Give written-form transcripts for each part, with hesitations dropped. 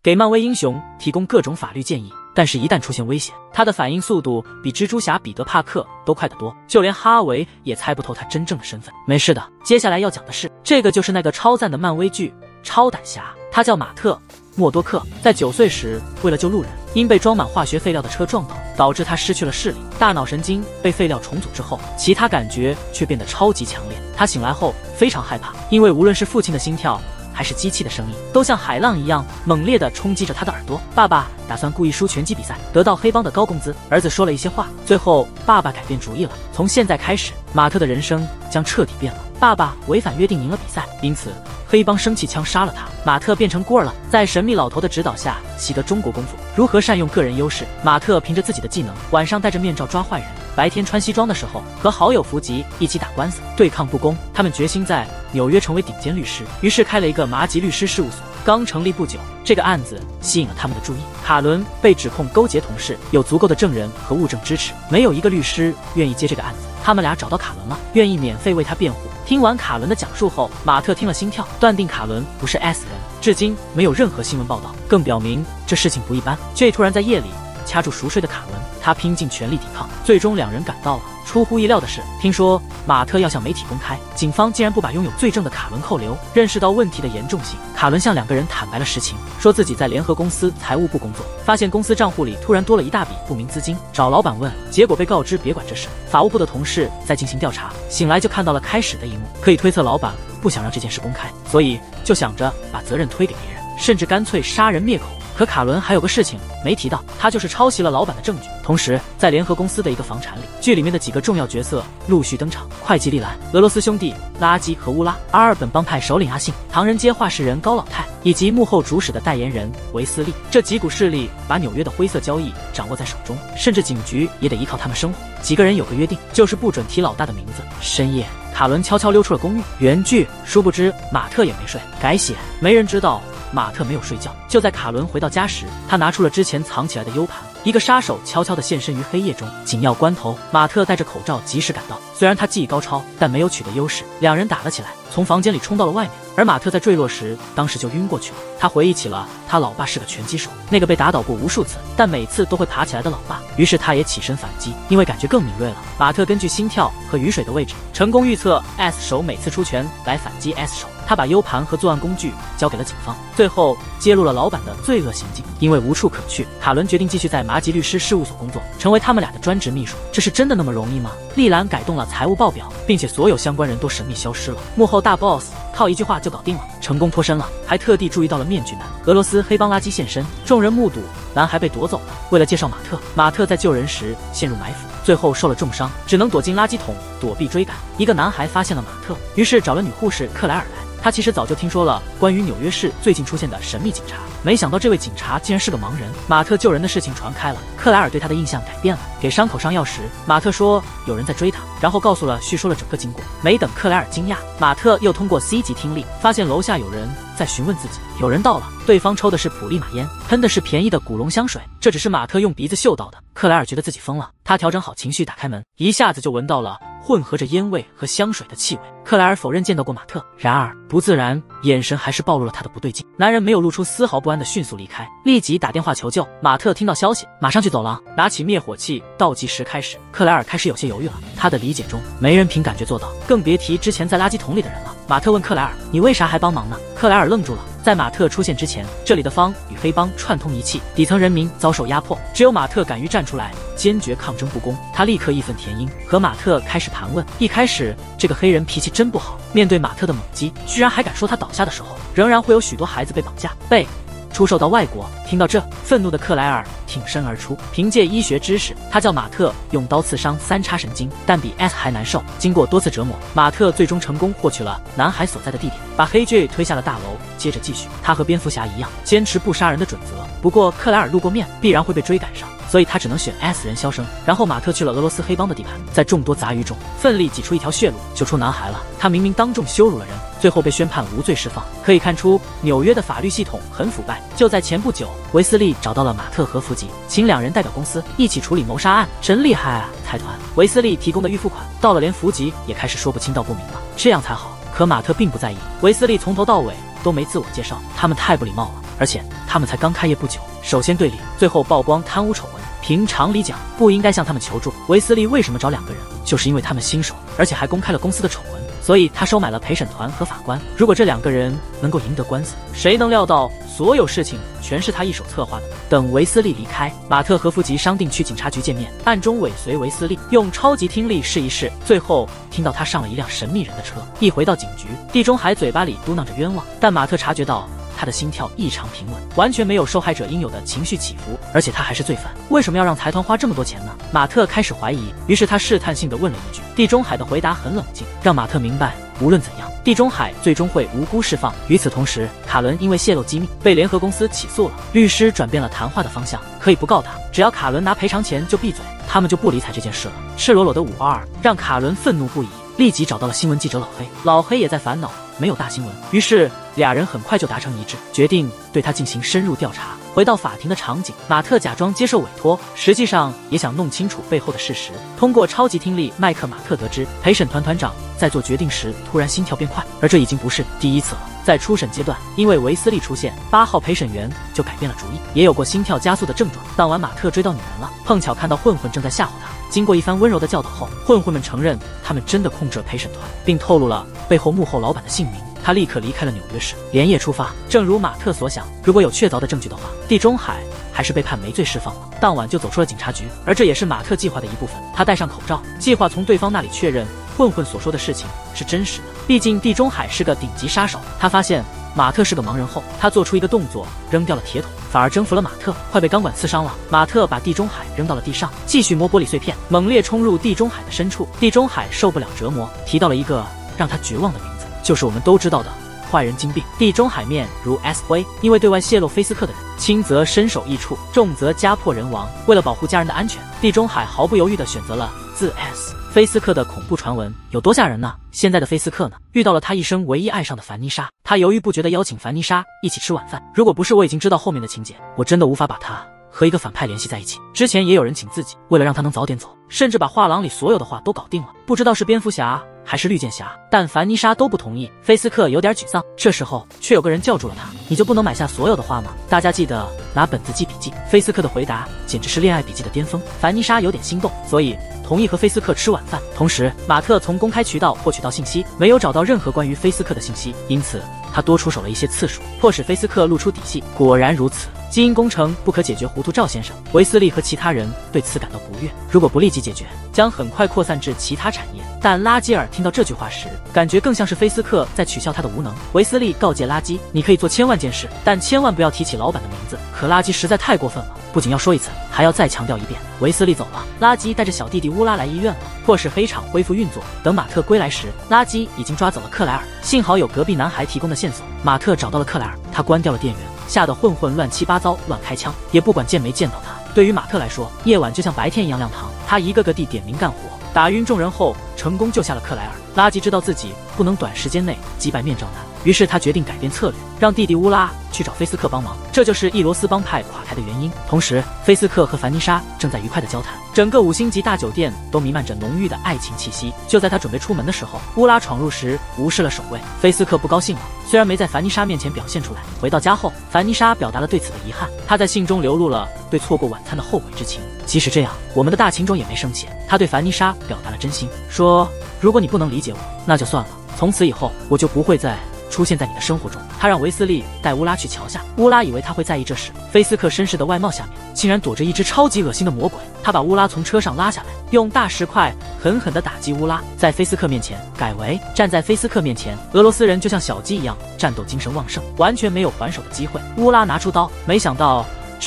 给漫威英雄提供各种法律建议。但是，一旦出现危险，他的反应速度比蜘蛛侠彼得·帕克都快得多，就连哈维也猜不透他真正的身份。没事的，接下来要讲的是，这个就是那个超赞的漫威剧《超胆侠》，他叫马特·默多克，在9岁时，为了救路人，因被装满化学废料的车撞倒，导致他失去了视力，大脑神经被废料重组之后，其他感觉却变得超级强烈。他醒来后非常害怕，因为无论是父亲的心跳，还是机器的声音，都像海浪一样猛烈地冲击着他的耳朵。爸爸打算故意输拳击比赛，得到黑帮的高工资。儿子说了一些话，最后爸爸改变主意了。从现在开始，马特的人生将彻底变了。爸爸违反约定赢了比赛，因此黑帮生气枪杀了他。马特变成孤儿了，在神秘老头的指导下习得中国功夫，如何善用个人优势。马特凭着自己的技能，晚上戴着面罩抓坏人，白天穿西装的时候和好友福吉一起打官司，对抗不公。他们决心在纽约成为顶尖律师，于是开了一个麻吉律师事务所。刚成立不久，这个案子吸引了他们的注意。卡伦被指控勾结同事，有足够的证人和物证支持，没有一个律师愿意接这个案子。他们俩找到卡伦了，愿意免费为他辩护。听完卡伦的讲述后，马特听了心跳，断定卡伦不是 S 人。至今没有任何新闻报道，更表明这事情不一般。J 突然在夜里掐住熟睡的卡伦，他拼尽全力抵抗，最终两人赶到了。出乎意料的是，听说马特要向媒体公开，警方竟然不把拥有罪证的卡伦扣留。认识到问题的严重性，卡伦向两个人坦白了实情，说自己在联合公司财务部工作，发现公司账户里突然多了一大笔不明资金，找老板问，结果被告知别管这事，法务部的同事在进行调查。醒来就看到了开始的一幕，可以推测老板不想让这件事公开，所以就想着把责任推给别人，甚至干脆杀人灭口。可卡伦还有个事情没提到，他就是抄袭了老板的证据。同时，在联合公司的一个房产里，剧里面的几个重要角色陆续登场：会计利兰、俄罗斯兄弟、垃圾和乌拉、阿尔本帮派首领阿信、唐人街话事人高老太，以及幕后主使的代言人维斯利。这几股势力把纽约的灰色交易掌握在手中，甚至警局也得依靠他们生活。几个人有个约定，就是不准提老大的名字。深夜，卡伦悄悄溜出了公寓。原剧，殊不知马特也没睡。改写，没人知道马特没有睡觉。就在卡伦回到家时，他拿出了之前藏起来的 U 盘。一个杀手悄悄地现身于黑夜中，紧要关头，马特戴着口罩及时赶到。虽然他技艺高超，但没有取得优势，两人打了起来，从房间里冲到了外面。而马特在坠落时，当时就晕过去了。他回忆起了他老爸是个拳击手，那个被打倒过无数次，但每次都会爬起来的老爸。于是他也起身反击，因为感觉更敏锐了。马特根据心跳和雨水的位置，成功预测 S 手每次出拳来反击 S 手。他把 U 盘和作案工具交给了警方，最后揭露了老板的罪恶行径。因为无处可去，卡伦决定继续在麻吉律师事务所工作，成为他们俩的专职秘书。这是真的那么容易吗？丽兰改动了财务报表，并且所有相关人都神秘消失了。幕后大 boss 靠一句话就搞定了，成功脱身了，还特地注意到了面具男。俄罗斯黑帮垃圾现身，众人目睹男孩被夺走了。为了介绍马特在救人时陷入埋伏，最后受了重伤，只能躲进垃圾桶躲避追赶。一个男孩发现了马特，于是找了女护士克莱尔来。他其实早就听说了关于纽约市最近出现的神秘警察，没想到这位警察竟然是个盲人。马特救人的事情传开了，克莱尔对他的印象改变了。给伤口上药时，马特说有人在追他，然后叙述了整个经过。没等克莱尔惊讶，马特又通过 C 级听力发现楼下有人在询问自己。有人到了，对方抽的是普利马烟，喷的是便宜的古龙香水，这只是马特用鼻子嗅到的。克莱尔觉得自己疯了，他调整好情绪，打开门，一下子就闻到了混合着烟味和香水的气味。克莱尔否认见到过马特，然而不自然，眼神还是暴露了他的不对劲。男人没有露出丝毫不安的迅速离开，立即打电话求救。马特听到消息，马上去走廊，拿起灭火器，倒计时开始。克莱尔开始有些犹豫了，他的理解中，没人凭感觉做到，更别提之前在垃圾桶里的人了。马特问克莱尔：“你为啥还帮忙呢？”克莱尔愣住了。在马特出现之前，这里的方与黑帮串通一气，底层人民遭受压迫，只有马特敢于站出来，坚决抗争不公。他立刻义愤填膺，和马特开始盘问。一开始，这个黑人脾气真不好，面对马特的猛击，居然还敢说他倒下的时候，仍然会有许多孩子被绑架、被出售到外国。听到这，愤怒的克莱尔挺身而出，凭借医学知识，他叫马特用刀刺伤3叉神经，但比 S 还难受。经过多次折磨，马特最终成功获取了男孩所在的地点，把黑 J 推下了大楼。接着继续，他和蝙蝠侠一样，坚持不杀人的准则。不过克莱尔露过面，必然会被追赶上，所以他只能选 S 人销声。然后马特去了俄罗斯黑帮的地盘，在众多杂鱼中奋力挤出一条血路，救出男孩了。他明明当众羞辱了人，最后被宣判无罪释放。可以看出纽约的法律系统很腐败。就在前不久，维斯利找到了马特和福吉，请两人代表公司一起处理谋杀案。真厉害啊，财团！维斯利提供的预付款到了，连福吉也开始说不清道不明了，这样才好。可马特并不在意，维斯利从头到尾都没自我介绍，他们太不礼貌了。而且他们才刚开业不久，首先对立，最后曝光贪污丑闻。平常理讲不应该向他们求助，维斯利为什么找2个人？就是因为他们新手，而且还公开了公司的丑闻，所以他收买了陪审团和法官。如果这2个人能够赢得官司，谁能料到所有事情全是他一手策划的？等维斯利离开，马特和福吉商定去警察局见面，暗中尾随维斯利，用超级听力试一试。最后听到他上了一辆神秘人的车。一回到警局，地中海嘴巴里嘟囔着冤枉，但马特察觉到他的心跳异常平稳，完全没有受害者应有的情绪起伏，而且他还是罪犯，为什么要让财团花这么多钱呢？马特开始怀疑，于是他试探性地问了一句。地中海的回答很冷静，让马特明白无论怎样，地中海最终会无辜释放。与此同时，卡伦因为泄露机密被联合公司起诉了，律师转变了谈话的方向，可以不告他，只要卡伦拿赔偿钱就闭嘴，他们就不理睬这件事了。赤裸裸的522让卡伦愤怒不已，立即找到了新闻记者老黑，老黑也在烦恼没有大新闻，于是2人很快就达成一致，决定对他进行深入调查。回到法庭的场景，马特假装接受委托，实际上也想弄清楚背后的事实。通过超级听力，麦克马特得知陪审团团长在做决定时突然心跳变快，而这已经不是第一次了。在初审阶段，因为维斯利出现，8号陪审员就改变了主意，也有过心跳加速的症状。当晚马特追到女人了，碰巧看到混混正在吓唬他。经过一番温柔的教导后，混混们承认他们真的控制了陪审团，并透露了背后幕后老板的姓名。他立刻离开了纽约市，连夜出发。正如马特所想，如果有确凿的证据的话，地中海还是被判没罪释放了。当晚就走出了警察局，而这也是马特计划的一部分。他戴上口罩，计划从对方那里确认混混所说的事情是真实的。毕竟地中海是个顶级杀手。他发现马特是个盲人后，他做出一个动作，扔掉了铁桶，反而征服了马特，快被钢管刺伤了。马特把地中海扔到了地上，继续摸玻璃碎片，猛烈冲入地中海的深处。地中海受不了折磨，提到了一个让他绝望的名字，就是我们都知道的坏人精病。地中海面如 S 灰，因为对外泄露菲斯克的人，轻则身首异处，重则家破人亡。为了保护家人的安全，地中海毫不犹豫地选择了自 S。菲斯克的恐怖传闻有多吓人呢？现在的菲斯克呢，遇到了他一生唯一爱上的凡妮莎，他犹豫不决地邀请凡妮莎一起吃晚饭。如果不是我已经知道后面的情节，我真的无法把他和一个反派联系在一起。之前也有人请自己，为了让他能早点走，甚至把画廊里所有的画都搞定了，不知道是蝙蝠侠还是绿箭侠，但凡妮莎都不同意。菲斯克有点沮丧，这时候却有个人叫住了他：“你就不能买下所有的画吗？大家记得拿本子记笔记。”菲斯克的回答简直是恋爱笔记的巅峰。凡妮莎有点心动，所以同意和菲斯克吃晚饭。同时，马特从公开渠道获取到信息，没有找到任何关于菲斯克的信息，因此他多出手了一些次数，迫使菲斯克露出底细。果然如此，基因工程不可解决糊涂赵先生。维斯利和其他人对此感到不悦，如果不立即解决，将很快扩散至其他产业。但拉基尔听到这句话时，感觉更像是菲斯克在取笑他的无能。维斯利告诫拉基，你可以做千万件事，但千万不要提起老板的名字。可拉基实在太过分了，不仅要说一次，还要再强调一遍。维斯利走了，拉基带着小弟弟乌拉来医院了，迫使黑场恢复运作。等马特归来时，拉基已经抓走了克莱尔，幸好有隔壁男孩提供的线索，马特找到了克莱尔，他关掉了电源，吓得混混乱七八糟乱开枪，也不管见没见到他。对于马特来说，夜晚就像白天一样亮堂，他一个个地点名干活，打晕众人后成功救下了克莱尔。拉基知道自己不能短时间内击败面罩男，于是他决定改变策略，让弟弟乌拉去找菲斯克帮忙，这就是伊罗斯帮派垮台的原因。同时，菲斯克和凡妮莎正在愉快的交谈，整个5星级大酒店都弥漫着浓郁的爱情气息。就在他准备出门的时候，乌拉闯入时无视了守卫，菲斯克不高兴了，虽然没在凡妮莎面前表现出来。回到家后，凡妮莎表达了对此的遗憾，她在信中流露了对错过晚餐的后悔之情。即使这样，我们的大情种也没生气，他对凡妮莎表达了真心，说如果你不能理解我，那就算了，从此以后我就不会再出现在你的生活中。他让维斯利带乌拉去桥下，乌拉以为他会在意这事，菲斯克绅士的外貌下面竟然躲着一只超级恶心的魔鬼。他把乌拉从车上拉下来，用大石块狠狠地打击乌拉，在菲斯克面前改为站在菲斯克面前。俄罗斯人就像小鸡一样，战斗精神旺盛，完全没有还手的机会。乌拉拿出刀，没想到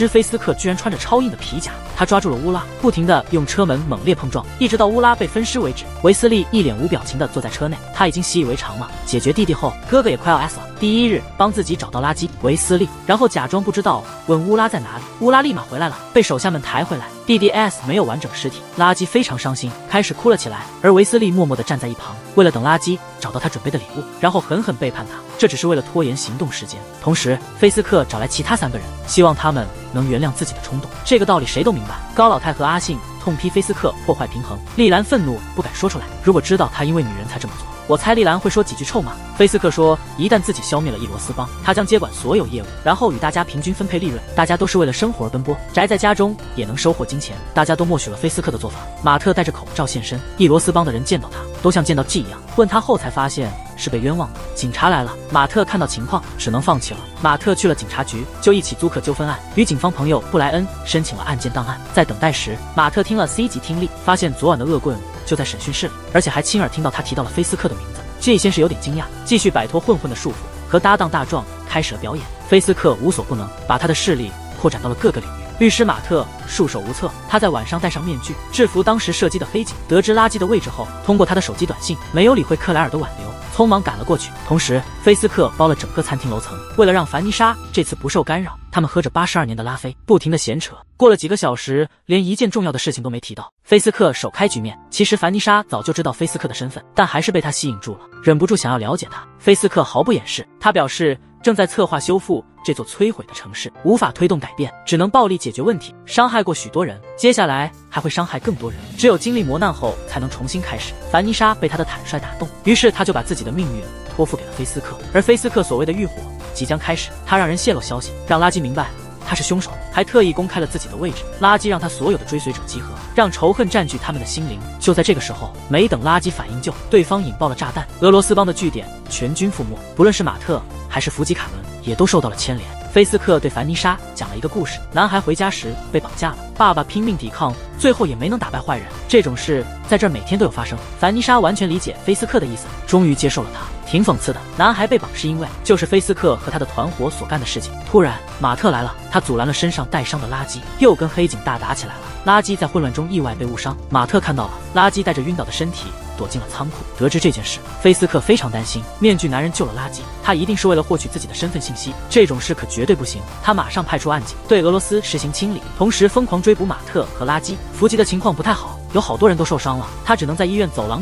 菲斯克居然穿着超硬的皮甲，他抓住了乌拉，不停地用车门猛烈碰撞，一直到乌拉被分尸为止。维斯利一脸无表情地坐在车内，他已经习以为常了。解决弟弟后，哥哥也快要 S 了。第1日帮自己找到垃圾维斯利，然后假装不知道问乌拉在哪里，乌拉立马回来了，被手下们抬回来。弟弟 S 没有完整尸体，垃圾非常伤心，开始哭了起来，而维斯利默默地站在一旁，为了等垃圾找到他准备的礼物，然后狠狠背叛他，这只是为了拖延行动时间。同时，菲斯克找来其他3个人，希望他们能原谅自己的冲动。这个道理谁都明白。高老太和阿信痛批菲斯克破坏平衡，丽兰愤怒不敢说出来，如果知道他因为女人才这么做，我猜丽兰会说几句臭骂。菲斯克说，一旦自己消灭了伊罗斯邦，他将接管所有业务，然后与大家平均分配利润。大家都是为了生活而奔波，宅在家中也能收获金钱。大家都默许了菲斯克的做法。马特戴着口罩现身，伊罗斯邦的人见到他都像见到祭一样，问他后才发现是被冤枉的。警察来了，马特看到情况只能放弃了。马特去了警察局，就一起租客纠纷案，与警方朋友布莱恩申请了案件档案。在等待时，马特听了 C 级听力，发现昨晚的恶棍就在审讯室里，而且还亲耳听到他提到了菲斯克的名字。这先是有点惊讶，继续摆脱混混的束缚，和搭档大壮开始了表演。菲斯克无所不能，把他的势力扩展到了各个领域。律师马特束手无策，他在晚上戴上面具，制服当时射击的黑警。得知垃圾的位置后，通过他的手机短信，没有理会克莱尔的挽留，匆忙赶了过去。同时，菲斯克包了整个餐厅楼层，为了让凡妮莎这次不受干扰，他们喝着82年的拉菲，不停的闲扯。过了几个小时，连一件重要的事情都没提到。菲斯克首开局面，其实凡妮莎早就知道菲斯克的身份，但还是被他吸引住了，忍不住想要了解他。菲斯克毫不掩饰，他表示正在策划修复这座摧毁的城市，无法推动改变，只能暴力解决问题，伤害过许多人，接下来还会伤害更多人，只有经历磨难后才能重新开始。凡妮莎被他的坦率打动，于是他就把自己的命运托付给了菲斯克，而菲斯克所谓的浴火即将开始，他让人泄露消息，让垃圾明白他是凶手，还特意公开了自己的位置。垃圾让他所有的追随者集合，让仇恨占据他们的心灵。就在这个时候，没等垃圾反应就，对方引爆了炸弹，俄罗斯邦的据点全军覆没。不论是马特还是弗吉卡伦，也都受到了牵连。菲斯克对凡妮莎讲了一个故事，男孩回家时被绑架了，爸爸拼命抵抗，最后也没能打败坏人。这种事在这儿每天都有发生。凡妮莎完全理解菲斯克的意思，终于接受了他。挺讽刺的，男孩被绑是因为就是菲斯克和他的团伙所干的事情。突然马特来了，他阻拦了身上带伤的垃圾，又跟黑警大打起来了。垃圾在混乱中意外被误伤，马特看到了，垃圾带着晕倒的身体躲进了仓库。得知这件事，菲斯克非常担心，面具男人救了垃圾，他一定是为了获取自己的身份信息，这种事可绝对不行。他马上派出暗警对俄罗斯实行清理，同时疯狂追捕马特和垃圾。伏吉的情况不太好，有好多人都受伤了，他只能在医院走廊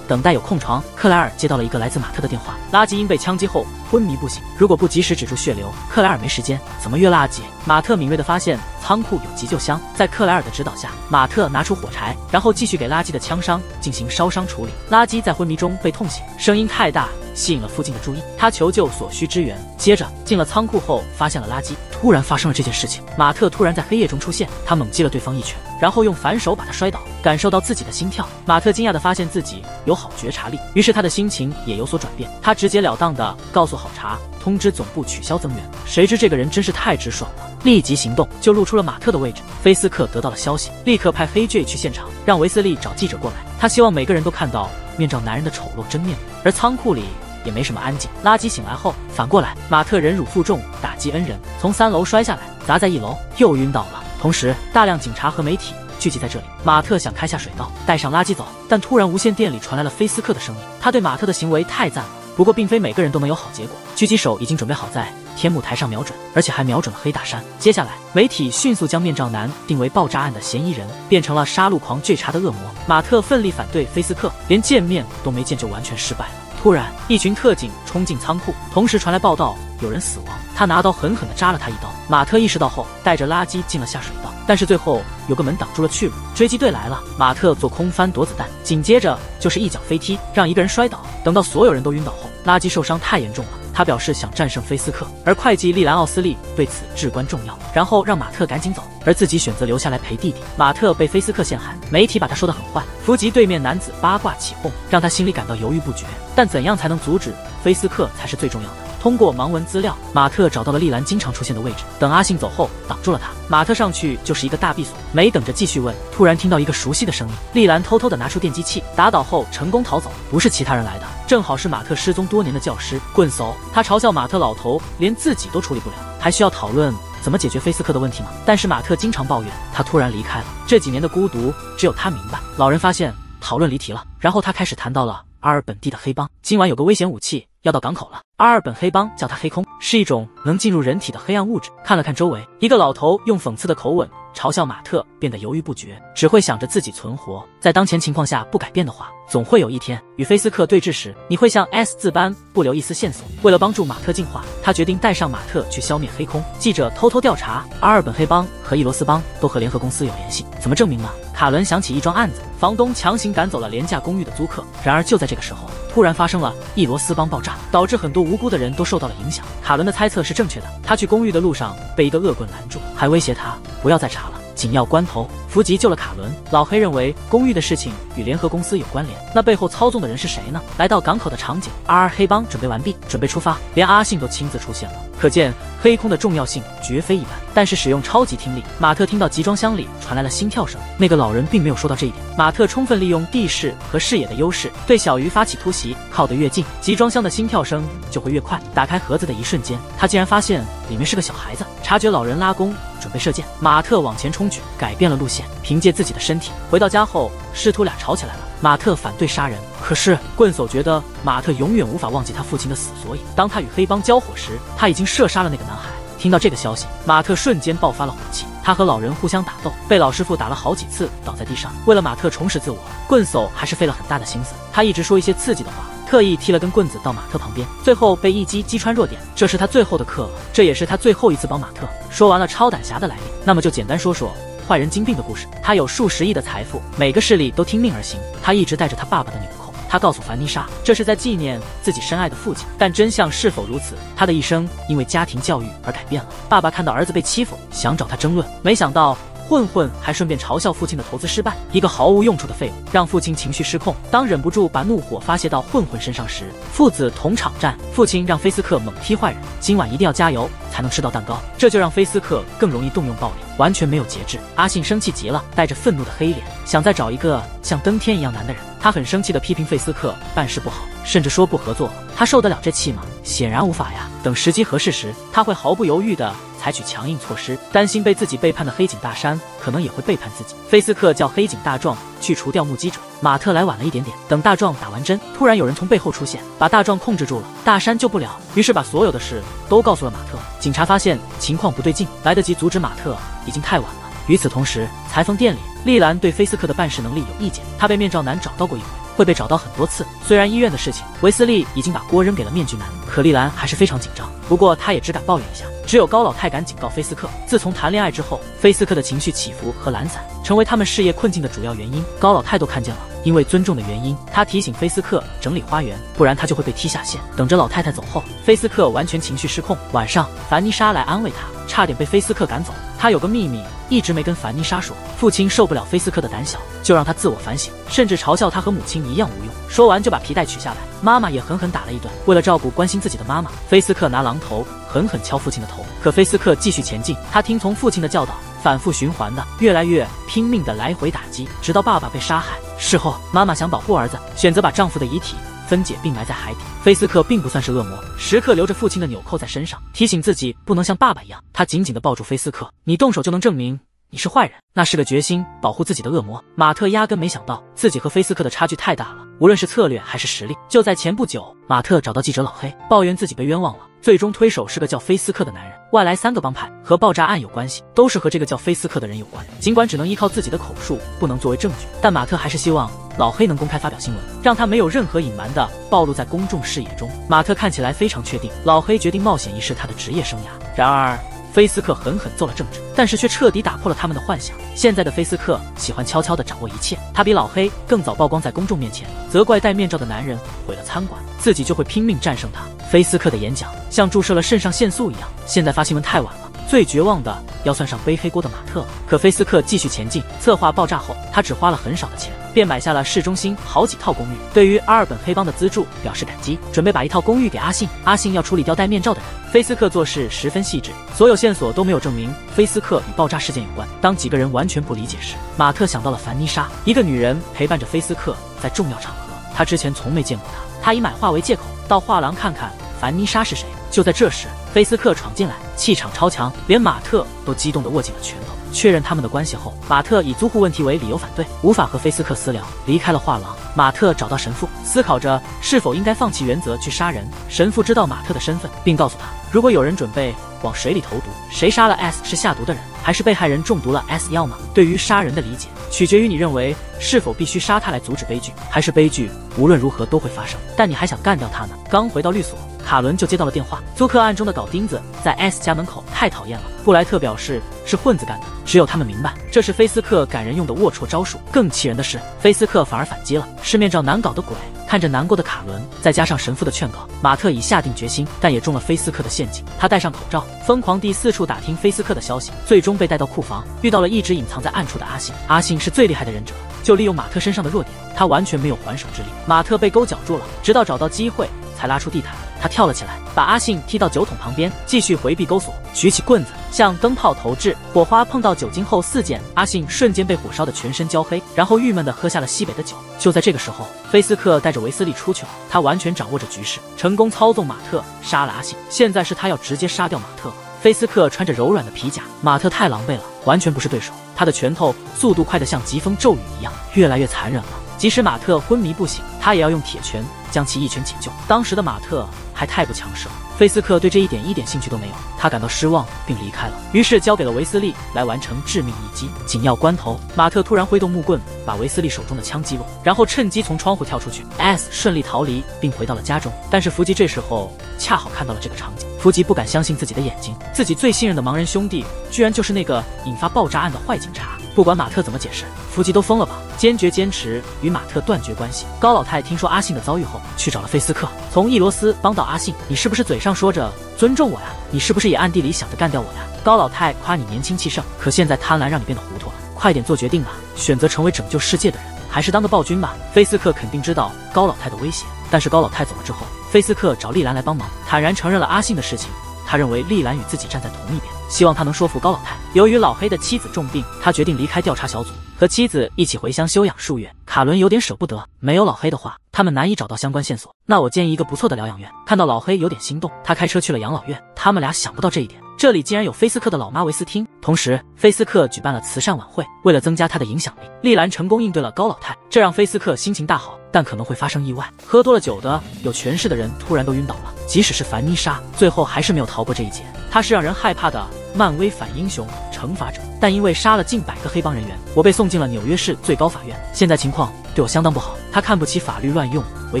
等待有空床。克莱尔接到了一个来自马特的电话，垃圾因被枪击后昏迷不醒，如果不及时止住血流，克莱尔没时间，怎么约垃圾？马特敏锐地发现仓库有急救箱，在克莱尔的指导下，马特拿出火柴，然后继续给垃圾的枪伤进行烧伤处理。垃圾在昏迷中被痛醒，声音太大，吸引了附近的注意，他求救所需支援。接着进了仓库后，发现了垃圾。突然发生了这件事情，马特突然在黑夜中出现，他猛击了对方一拳，然后用反手把他摔倒，感受到自己的心跳。马特惊讶地发现自己有好觉察力，于是他的心情也有所转变，他直截了当地告诉好查，通知总部取消增援。谁知这个人真是太直爽了，立即行动，就露出了马特的位置。菲斯克得到了消息，立刻派黑 J 去现场，让维斯利找记者过来，他希望每个人都看到面罩男人的丑陋真面目。而仓库里也没什么安静，垃圾醒来后，反过来马特忍辱负重打击恩人，从3楼摔下来，砸在1楼，又晕倒了。同时大量警察和媒体聚集在这里，马特想开下水道带上垃圾走，但突然无线电里传来了菲斯克的声音，他对马特的行为太赞了，不过并非每个人都能有好结果。狙击手已经准备好在天幕台上瞄准，而且还瞄准了黑大山。接下来媒体迅速将面罩男定为爆炸案的嫌疑人，变成了杀戮狂追查的恶魔。马特奋力反对菲斯克，连见面都没见就完全失败了。突然一群特警冲进仓库，同时传来报道有人死亡，他拿刀狠狠地扎了他一刀。马特意识到后，带着垃圾进了下水道，但是最后有个门挡住了去路。追击队来了，马特做空翻躲子弹，紧接着就是一脚飞踢，让一个人摔倒。等到所有人都晕倒后，垃圾受伤太严重了，他表示想战胜菲斯克，而会计利兰奥斯利对此至关重要，然后让马特赶紧走，而自己选择留下来陪弟弟。马特被菲斯克陷害，媒体把他说得很坏，伏击对面男子八卦起哄，让他心里感到犹豫不决。但怎样才能阻止菲斯克才是最重要的。通过盲文资料，马特找到了丽兰经常出现的位置，等阿信走后挡住了他。马特上去就是一个大闭锁，没等着继续问，突然听到一个熟悉的声音。丽兰偷偷地拿出电击器，打倒后成功逃走，不是其他人来的，正好是马特失踪多年的教师棍手。他嘲笑马特老头连自己都处理不了，还需要讨论怎么解决菲斯克的问题吗？但是马特经常抱怨他突然离开了，这几年的孤独只有他明白。老人发现讨论离题了，然后他开始谈到了阿尔本地的黑帮，今晚有个危险武器要到港口了。阿尔本黑帮叫它黑空，是一种能进入人体的黑暗物质。看了看周围，一个老头用讽刺的口吻嘲笑马特变得犹豫不决，只会想着自己存活。在当前情况下不改变的话，总会有一天与菲斯克对峙时，你会像 S 字般不留一丝线索。为了帮助马特进化，他决定带上马特去消灭黑空。记者偷偷调查，阿尔本黑帮和伊罗斯帮都和联合公司有联系，怎么证明呢？卡伦想起一桩案子，房东强行赶走了廉价公寓的租客。然而就在这个时候，突然发生了伊罗斯邦爆炸，导致很多无辜的人都受到了影响。卡伦的猜测是正确的，他去公寓的路上被一个恶棍拦住，还威胁他不要再查了。紧要关头，福吉救了卡伦。老黑认为公寓的事情与联合公司有关联，那背后操纵的人是谁呢？来到港口的场景，R 黑帮准备完毕，准备出发，连阿信都亲自出现了。可见黑空的重要性绝非一般。但是使用超级听力，马特听到集装箱里传来了心跳声，那个老人并没有说到这一点。马特充分利用地势和视野的优势，对小鱼发起突袭，靠得越近，集装箱的心跳声就会越快。打开盒子的一瞬间，他竟然发现里面是个小孩子。察觉老人拉弓准备射箭，马特往前冲举，改变了路线，凭借自己的身体回到家后，师徒俩吵起来了。马特反对杀人，可是棍手觉得马特永远无法忘记他父亲的死，所以当他与黑帮交火时，他已经射杀了那个男孩。听到这个消息，马特瞬间爆发了火气，他和老人互相打斗，被老师傅打了好几次，倒在地上。为了马特重拾自我，棍手还是费了很大的心思，他一直说一些刺激的话，特意踢了根棍子到马特旁边，最后被一击击穿弱点。这是他最后的课了，这也是他最后一次帮马特。说完了超胆侠的来历，那么就简单说说坏人金并的故事。他有数十亿的财富，每个势力都听命而行，他一直带着他爸爸的纽扣。他告诉凡妮莎，这是在纪念自己深爱的父亲，但真相是否如此？他的一生因为家庭教育而改变了。爸爸看到儿子被欺负，想找他争论，没想到混混还顺便嘲笑父亲的投资失败，一个毫无用处的废物，让父亲情绪失控。当忍不住把怒火发泄到混混身上时，父子同场战，父亲让菲斯克猛踢坏人，今晚一定要加油才能吃到蛋糕，这就让菲斯克更容易动用暴力，完全没有节制。阿信生气极了，带着愤怒的黑脸，想再找一个像登天一样难的人。他很生气地批评费斯克办事不好，甚至说不合作了。他受得了这气吗？显然无法呀。等时机合适时，他会毫不犹豫地采取强硬措施。担心被自己背叛的黑井大山可能也会背叛自己。菲斯克叫黑井大壮去除掉目击者，马特来晚了一点点。等大壮打完针，突然有人从背后出现，把大壮控制住了。大山救不了，于是把所有的事都告诉了马特。警察发现情况不对劲，来得及阻止马特已经太晚了。与此同时，裁缝店里，丽兰对菲斯克的办事能力有意见，他被面罩男找到过一回，会被找到很多次。虽然医院的事情，维斯利已经把锅扔给了面具男，可丽兰还是非常紧张。不过他也只敢抱怨一下，只有高老太敢警告菲斯克。自从谈恋爱之后，菲斯克的情绪起伏和懒散成为他们事业困境的主要原因。高老太都看见了，因为尊重的原因，他提醒菲斯克整理花园，不然他就会被踢下线。等着老太太走后，菲斯克完全情绪失控。晚上，凡妮莎来安慰他，差点被菲斯克赶走。他有个秘密一直没跟凡妮莎说，父亲受不了菲斯克的胆小，就让他自我反省，甚至嘲笑他和母亲一样无用。说完就把皮带取下来，妈妈也狠狠打了一顿。为了照顾关心自己的妈妈，菲斯克拿榔头狠狠敲父亲的头。可菲斯克继续前进，他听从父亲的教导，反复循环的，越来越拼命的来回打击，直到爸爸被杀害。事后，妈妈想保护儿子，选择把丈夫的遗体分解并埋在海底。菲斯克并不算是恶魔，时刻留着父亲的纽扣在身上，提醒自己不能像爸爸一样。他紧紧地抱住菲斯克，你动手就能证明你是坏人，那是个决心保护自己的恶魔。马特压根没想到自己和菲斯克的差距太大了，无论是策略还是实力。就在前不久，马特找到记者老黑，抱怨自己被冤枉了。最终推手是个叫菲斯克的男人，外来3个帮派和爆炸案有关系，都是和这个叫菲斯克的人有关。尽管只能依靠自己的口述，不能作为证据，但马特还是希望老黑能公开发表新闻，让他没有任何隐瞒的暴露在公众视野中。马特看起来非常确定，老黑决定冒险一试他的职业生涯。然而菲斯克狠狠揍了政治，但是却彻底打破了他们的幻想。现在的菲斯克喜欢悄悄地掌握一切，他比老黑更早曝光在公众面前，责怪戴面罩的男人毁了餐馆，自己就会拼命战胜他。菲斯克的演讲像注射了肾上腺素一样，现在发新闻太晚了，最绝望的要算上背黑锅的马特了。可菲斯克继续前进，策划爆炸后，他只花了很少的钱，便买下了市中心好几套公寓。对于阿尔本黑帮的资助表示感激，准备把一套公寓给阿信。阿信要处理掉戴面罩的人。菲斯克做事十分细致，所有线索都没有证明菲斯克与爆炸事件有关。当几个人完全不理解时，马特想到了凡妮莎，一个女人陪伴着菲斯克在重要场合，他之前从没见过她。他以买画为借口到画廊看看凡妮莎是谁。就在这时，菲斯克闯进来，气场超强，连马特都激动地握紧了拳头。确认他们的关系后，马特以租户问题为理由反对，无法和菲斯克私聊，离开了画廊。马特找到神父，思考着是否应该放弃原则去杀人。神父知道马特的身份，并告诉他，如果有人准备往水里投毒，谁杀了 S 是下毒的人，还是被害人中毒了 S 药吗？对于杀人的理解取决于你认为是否必须杀他来阻止悲剧，还是悲剧无论如何都会发生，但你还想干掉他呢？刚回到律所，卡伦就接到了电话，租客案中的镐钉子在 S 家门口太讨厌了。布莱特表示是混子干的，只有他们明白这是菲斯克赶人用的龌龊招数。更气人的是，菲斯克反而反击了，是面罩难搞的鬼。看着难过的卡伦，再加上神父的劝告，马特已下定决心，但也中了菲斯克的陷阱。他戴上口罩，疯狂地四处打听菲斯克的消息，最终被带到库房，遇到了一直隐藏在暗处的阿信。阿信是最厉害的忍者，就利用马特身上的弱点，他完全没有还手之力。马特被勾绞住了，直到找到机会才拉出地毯。他跳了起来，把阿信踢到酒桶旁边，继续回避钩索，举起棍子向灯泡投掷，火花碰到酒精后四溅，阿信瞬间被火烧得全身焦黑，然后郁闷地喝下了西北的酒。就在这个时候，菲斯克带着维斯利出去了，他完全掌握着局势，成功操纵马特杀了阿信。现在是他要直接杀掉马特了。菲斯克穿着柔软的皮甲，马特太狼狈了，完全不是对手。他的拳头速度快得像疾风骤雨一样，越来越残忍了。即使马特昏迷不醒，他也要用铁拳将其一拳解救。当时的马特还太不强势了，菲斯克对这一点兴趣都没有，他感到失望并离开了，于是交给了维斯利来完成致命一击。紧要关头，马特突然挥动木棍把维斯利手中的枪击落，然后趁机从窗户跳出去。S 顺利逃离并回到了家中，但是福吉这时候恰好看到了这个场景。福吉不敢相信自己的眼睛，自己最信任的盲人兄弟居然就是那个引发爆炸案的坏警察。不管马特怎么解释，福吉都疯了吧，坚持与马特断绝关系。高老太听说阿信的遭遇后，去找了菲斯克，从伊罗斯帮到阿信，你是不是嘴上说着尊重我呀？你是不是也暗地里想着干掉我呀？高老太夸你年轻气盛，可现在贪婪让你变得糊涂了，快点做决定吧，选择成为拯救世界的人，还是当个暴君吧。菲斯克肯定知道高老太的威胁，但是高老太走了之后，菲斯克找丽兰来帮忙，坦然承认了阿信的事情。他认为丽兰与自己站在同一边，希望他能说服高老太。由于老黑的妻子重病，他决定离开调查小组，和妻子一起回乡休养数月。卡伦有点舍不得，没有老黑的话，他们难以找到相关线索。那我建议一个不错的疗养院。看到老黑有点心动，他开车去了养老院。他们俩想不到这一点，这里竟然有菲斯克的老妈维斯汀。同时，菲斯克举办了慈善晚会，为了增加他的影响力，丽兰成功应对了高老太，这让菲斯克心情大好。但可能会发生意外，喝多了酒的有权势的人突然都晕倒了。即使是凡妮莎，最后还是没有逃过这一劫。他是让人害怕的漫威反英雄惩罚者，但因为杀了近100个黑帮人员，我被送进了纽约市最高法院。现在情况对我相当不好。他看不起法律乱用为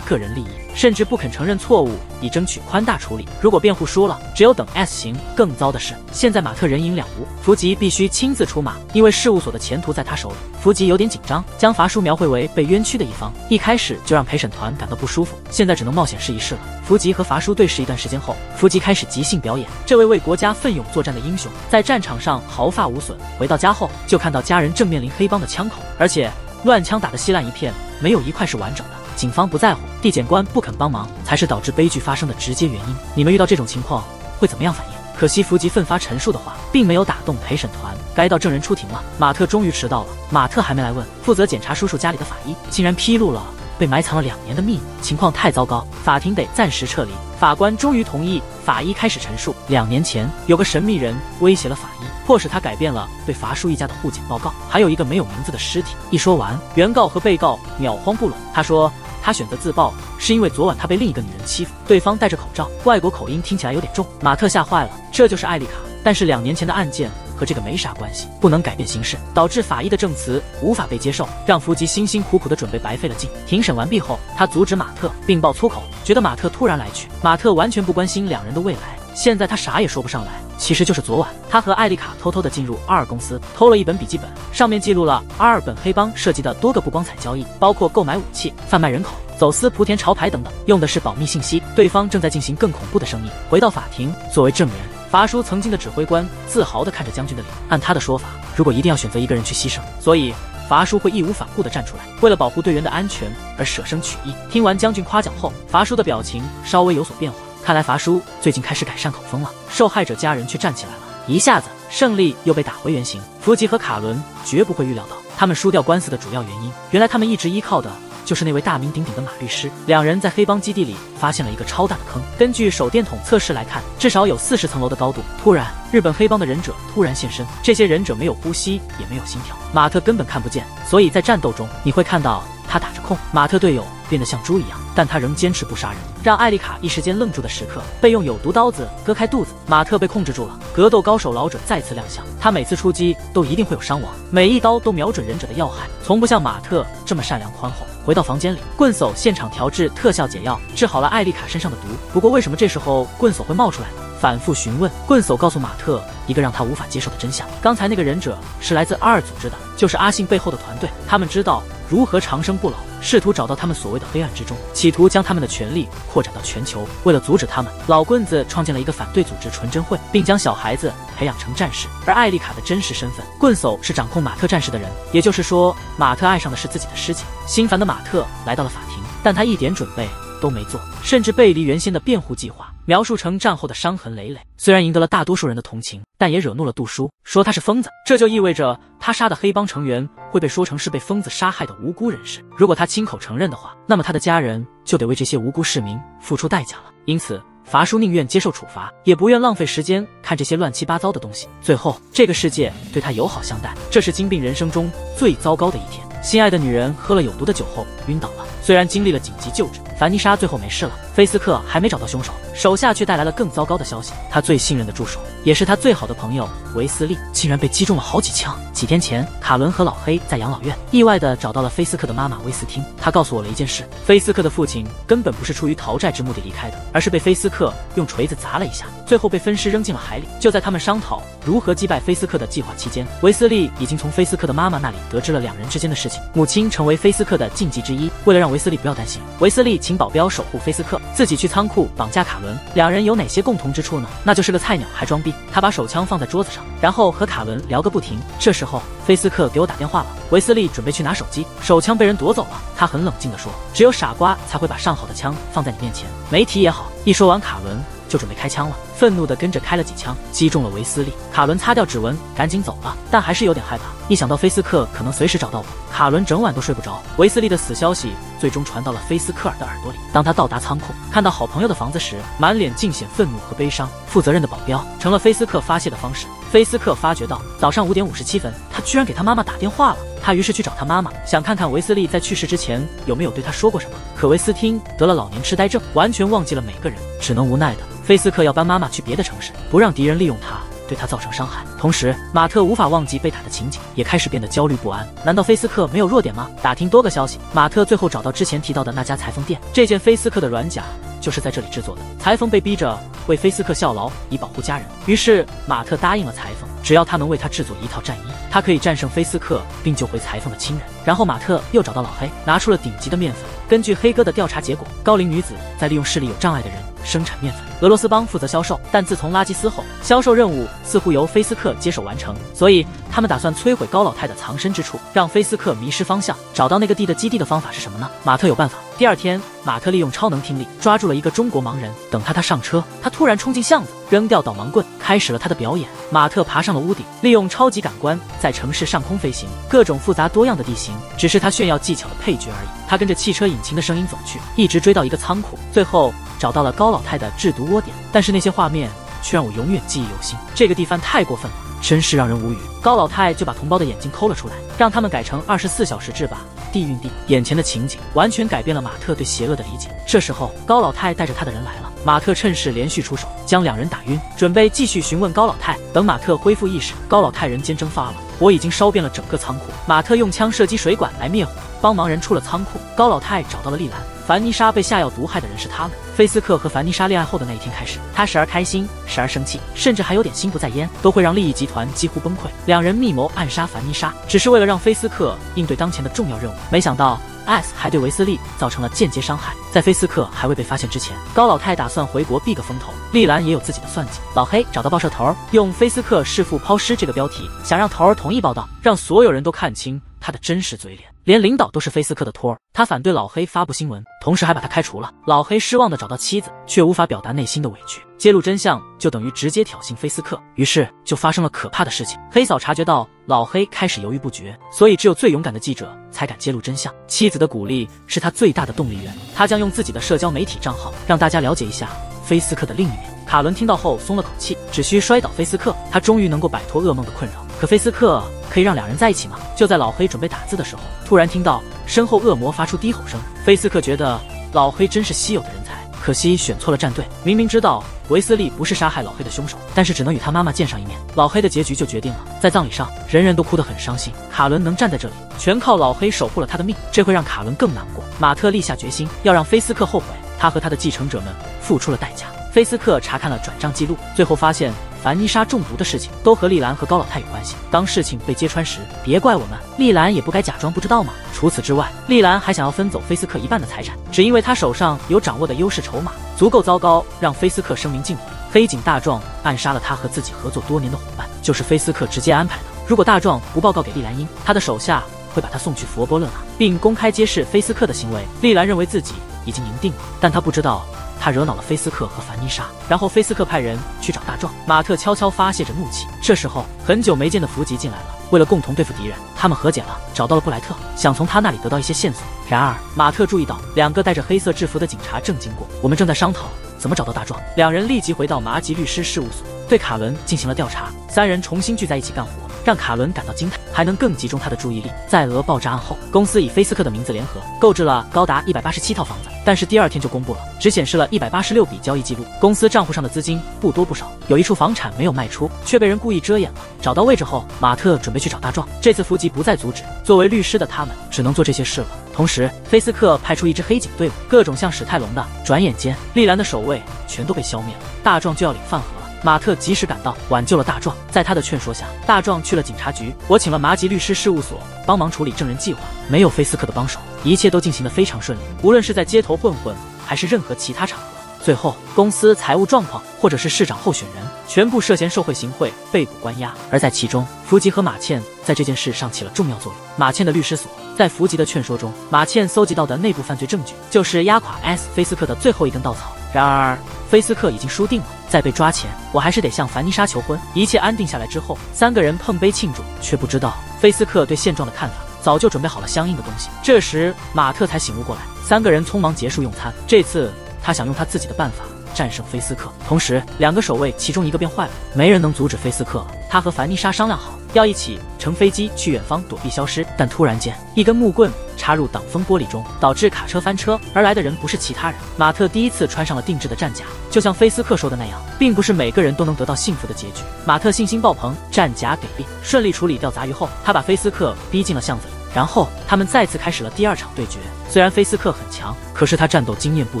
个人利益，甚至不肯承认错误，以争取宽大处理。如果辩护输了，只有等 S 刑。更糟的是，现在马特人影两无，福吉必须亲自出马，因为事务所的前途在他手里。福吉有点紧张，将伐叔描绘为被冤屈的一方，一开始就让陪审团感到不舒服，现在只能冒险试一试了。福吉和伐叔对视一段时间后，福吉开始即兴表演。这位为国家奋勇作战的英雄，在战场上毫发无损，回到家后就看到家人正面临黑帮的枪口，而且乱枪打得稀烂一片，没有一块是完整的。警方不在乎，地检官不肯帮忙，才是导致悲剧发生的直接原因。你们遇到这种情况会怎么样反应？可惜福吉奋发陈述的话，并没有打动陪审团。该到证人出庭了，马特终于迟到了。马特还没来问，负责检查叔叔家里的法医竟然披露了被埋藏了2年的秘密，情况太糟糕，法庭得暂时撤离。法官终于同意，法医开始陈述：2年前有个神秘人威胁了法医，迫使他改变了对伐叔一家的护检报告，还有一个没有名字的尸体。一说完，原告和被告秒慌不拢。他说他选择自爆是因为昨晚他被另一个女人欺负，对方戴着口罩，外国口音听起来有点重。马特吓坏了，这就是艾丽卡。但是2年前的案件和这个没啥关系，不能改变形势，导致法医的证词无法被接受，让福吉辛辛苦苦的准备白费了劲。庭审完毕后，他阻止马特，并爆粗口，觉得马特突然来去。马特完全不关心2人的未来，现在他啥也说不上来。其实就是昨晚，他和艾丽卡偷偷的进入阿尔公司，偷了一本笔记本，上面记录了阿尔本黑帮涉及的多个不光彩交易，包括购买武器、贩卖人口、走私莆田潮牌等等，用的是保密信息。对方正在进行更恐怖的生意。回到法庭，作为证人，伐叔曾经的指挥官自豪地看着将军的脸。按他的说法，如果一定要选择一个人去牺牲，所以伐叔会义无反顾地站出来，为了保护队员的安全而舍生取义。听完将军夸奖后，伐叔的表情稍微有所变化，看来伐叔最近开始改善口风了。受害者家人却站起来了，一下子胜利又被打回原形。福吉和卡伦绝不会预料到他们输掉官司的主要原因，原来他们一直依靠的就是那位大名鼎鼎的马律师。2人在黑帮基地里发现了一个超大的坑，根据手电筒测试来看，至少有40层楼的高度。突然，日本黑帮的忍者突然现身，这些忍者没有呼吸，也没有心跳，马特根本看不见，所以在战斗中你会看到他打着空，马特队友变得像猪一样，但他仍坚持不杀人，让艾丽卡一时间愣住的时刻，被用有毒刀子割开肚子。马特被控制住了，格斗高手老者再次亮相，他每次出击都一定会有伤亡，每一刀都瞄准忍者的要害，从不像马特这么善良宽厚。回到房间里，棍手现场调制特效解药，治好了艾丽卡身上的毒。不过为什么这时候棍手会冒出来呢？反复询问，棍手告诉马特一个让他无法接受的真相：刚才那个忍者是来自阿2组织的，就是阿信背后的团队。他们知道如何长生不老，试图找到他们所谓的黑暗之中，企图将他们的权力扩展到全球。为了阻止他们，老棍子创建了一个反对组织纯真会，并将小孩子培养成战士。而艾丽卡的真实身份，棍手是掌控马特战士的人，也就是说，马特爱上的是自己的师姐。心烦的马特来到了法庭，但他一点准备都没做，甚至背离原先的辩护计划，描述成战后的伤痕累累。虽然赢得了大多数人的同情，但也惹怒了杜叔，说他是疯子。这就意味着他杀的黑帮成员会被说成是被疯子杀害的无辜人士。如果他亲口承认的话，那么他的家人就得为这些无辜市民付出代价了。因此法叔宁愿接受处罚，也不愿浪费时间看这些乱七八糟的东西。最后，这个世界对他友好相待，这是金并人生中最糟糕的一天。心爱的女人喝了有毒的酒后晕倒了，虽然经历了紧急救治，凡妮莎最后没事了。菲斯克还没找到凶手，手下却带来了更糟糕的消息，他最信任的助手，也是他最好的朋友维斯利，竟然被击中了好几枪。几天前，卡伦和老黑在养老院意外地找到了菲斯克的妈妈威斯汀，她告诉我了一件事：菲斯克的父亲根本不是出于逃债之目的离开的，而是被菲斯克用锤子砸了一下，最后被分尸扔进了海里。就在他们商讨如何击败菲斯克的计划期间，维斯利已经从菲斯克的妈妈那里得知了两人之间的事情。母亲成为菲斯克的禁忌之一，为了让维斯利不要担心，维斯利请保镖守护菲斯克，自己去仓库绑架卡伦。两人有哪些共同之处呢？那就是个菜鸟还装逼。他把手枪放在桌子上，然后和卡伦聊个不停。这时候菲斯克给我打电话了，维斯利准备去拿手机，手枪被人夺走了。他很冷静地说，只有傻瓜才会把上好的枪放在你面前，媒体也好。一说完，卡伦就准备开枪了，愤怒地跟着开了几枪，击中了维斯利。卡伦擦掉指纹，赶紧走了，但还是有点害怕，一想到菲斯克可能随时找到我，卡伦整晚都睡不着。维斯利的死消息最终传到了菲斯克尔的耳朵里。当他到达仓库，看到好朋友的房子时，满脸尽显愤怒和悲伤。负责任的保镖成了菲斯克发泄的方式。菲斯克发觉到早上5点57分，他居然给他妈妈打电话了。他于是去找他妈妈，想看看维斯利在去世之前有没有对他说过什么。可维斯汀得了老年痴呆症，完全忘记了每个人，只能无奈的菲斯克要搬妈妈去别的城市，不让敌人利用他对他造成伤害。同时，马特无法忘记被打的情景，也开始变得焦虑不安。难道菲斯克没有弱点吗？打听多个消息，马特最后找到之前提到的那家裁缝店，这件菲斯克的软甲就是在这里制作的。裁缝被逼着为菲斯克效劳，以保护家人。于是马特答应了裁缝，只要他能为他制作一套战衣，他可以战胜菲斯克并救回裁缝的亲人。然后马特又找到老黑，拿出了顶级的面粉。根据黑哥的调查结果，高龄女子在利用视力有障碍的人生产面粉，俄罗斯帮负责销售，但自从拉基斯后，销售任务似乎由菲斯克接手完成，所以他们打算摧毁高老太的藏身之处，让菲斯克迷失方向。找到那个地的基地的方法是什么呢？马特有办法。第二天，马特利用超能听力抓住了一个中国盲人，等他上车，他突然冲进巷子，扔掉导盲棍，开始了他的表演。马特爬上了屋顶，利用超级感官在城市上空飞行，各种复杂多样的地形只是他炫耀技巧的配角而已。他跟着汽车引擎的声音走去，一直追到一个仓库，最后找到了高老太的制毒窝点。但是那些画面却让我永远记忆犹新，这个地方太过分了，真是让人无语。高老太就把同胞的眼睛抠了出来，让他们改成24小时制吧。地运地，眼前的情景完全改变了马特对邪恶的理解。这时候，高老太带着他的人来了，马特趁势连续出手，将两人打晕，准备继续询问高老太。等马特恢复意识，高老太人间蒸发了，火已经烧遍了整个仓库。马特用枪射击水管来灭火，帮忙人出了仓库。高老太找到了丽兰，凡妮莎被下药毒害的人是他们。菲斯克和凡妮莎恋爱后的那一天开始，他时而开心，时而生气，甚至还有点心不在焉，都会让利益集团几乎崩溃。两人密谋暗杀凡妮莎，只是为了让菲斯克应对当前的重要任务。没想到 S 还对维斯利造成了间接伤害。在菲斯克还未被发现之前，高老太打算回国避个风头。丽兰也有自己的算计。老黑找到报社头，用菲斯克弑父抛尸这个标题，想让头儿同意报道，让所有人都看清他的真实嘴脸。连领导都是菲斯克的托儿，他反对老黑发布新闻，同时还把他开除了。老黑失望地找到妻子，却无法表达内心的委屈。揭露真相就等于直接挑衅菲斯克，于是就发生了可怕的事情。黑嫂察觉到老黑开始犹豫不决，所以只有最勇敢的记者才敢揭露真相。妻子的鼓励是他最大的动力源，他将用自己的社交媒体账号让大家了解一下菲斯克的另一面。卡伦听到后松了口气，只需摔倒菲斯克，他终于能够摆脱噩梦的困扰。可菲斯克可以让两人在一起吗？就在老黑准备打字的时候，突然听到身后恶魔发出低吼声。菲斯克觉得老黑真是稀有的人才，可惜选错了战队。明明知道维斯利不是杀害老黑的凶手，但是只能与他妈妈见上一面。老黑的结局就决定了，在葬礼上，人人都哭得很伤心。卡伦能站在这里，全靠老黑守护了他的命，这会让卡伦更难过。马特立下决心，要让菲斯克后悔，他和他的继承者们付出了代价。菲斯克查看了转账记录，最后发现凡妮莎中毒的事情都和丽兰和高老太有关系。当事情被揭穿时，别怪我们，丽兰也不该假装不知道嘛。除此之外，丽兰还想要分走菲斯克一半的财产，只因为他手上有掌握的优势筹码，足够糟糕，让菲斯克声名尽毁。黑警大壮暗杀了他和自己合作多年的伙伴，就是菲斯克直接安排的。如果大壮不报告给丽兰英，他的手下会把他送去佛波勒纳，并公开揭示菲斯克的行为。丽兰认为自己已经赢定了，但他不知道他惹恼了菲斯克和凡妮莎，然后菲斯克派人去找大壮。马特悄悄发泄着怒气。这时候，很久没见的福吉进来了，为了共同对付敌人，他们和解了，找到了布莱特，想从他那里得到一些线索。然而，马特注意到两个戴着黑色制服的警察正经过，我们正在商讨怎么找到大壮。两人立即回到麻吉律师事务所，对卡伦进行了调查。三人重新聚在一起干活，让卡伦感到惊叹，还能更集中他的注意力。在俄爆炸案后，公司以菲斯克的名字联合购置了高达187套房子，但是第二天就公布了，只显示了186笔交易记录，公司账户上的资金不多不少，有一处房产没有卖出，却被人故意遮掩了。找到位置后，马特准备去找大壮，这次福吉不再阻止，作为律师的他们只能做这些事了。同时，菲斯克派出一支黑警队伍，各种像史泰龙的。转眼间，丽兰的守卫全都被消灭了，大壮就要领饭盒了。马特及时赶到，挽救了大壮。在他的劝说下，大壮去了警察局。我请了麻吉律师事务所帮忙处理证人计划，没有菲斯克的帮手，一切都进行得非常顺利。无论是在街头混混，还是任何其他场合，最后公司财务状况或者是市长候选人，全部涉嫌受贿行贿，被捕关押。而在其中，福吉和马倩在这件事上起了重要作用。马倩的律师所在福吉的劝说中，马倩搜集到的内部犯罪证据，就是压垮菲斯克的最后一根稻草。然而，菲斯克已经输定了，在被抓前，我还是得向凡妮莎求婚。一切安定下来之后，三个人碰杯庆祝，却不知道菲斯克对现状的看法，早就准备好了相应的东西。这时，马特才醒悟过来，三个人匆忙结束用餐。这次，他想用他自己的办法战胜菲斯克。同时，两个守卫其中一个变坏了，没人能阻止菲斯克了。他和凡妮莎商量好，要一起乘飞机去远方躲避消失。但突然间，一根木棍插入挡风玻璃中，导致卡车翻车。而来的人不是其他人，马特第一次穿上了定制的战甲。就像菲斯克说的那样，并不是每个人都能得到幸福的结局。马特信心爆棚，战甲给力。顺利处理掉杂鱼后，他把菲斯克逼进了巷子里。然后他们再次开始了第二场对决。虽然菲斯克很强，可是他战斗经验不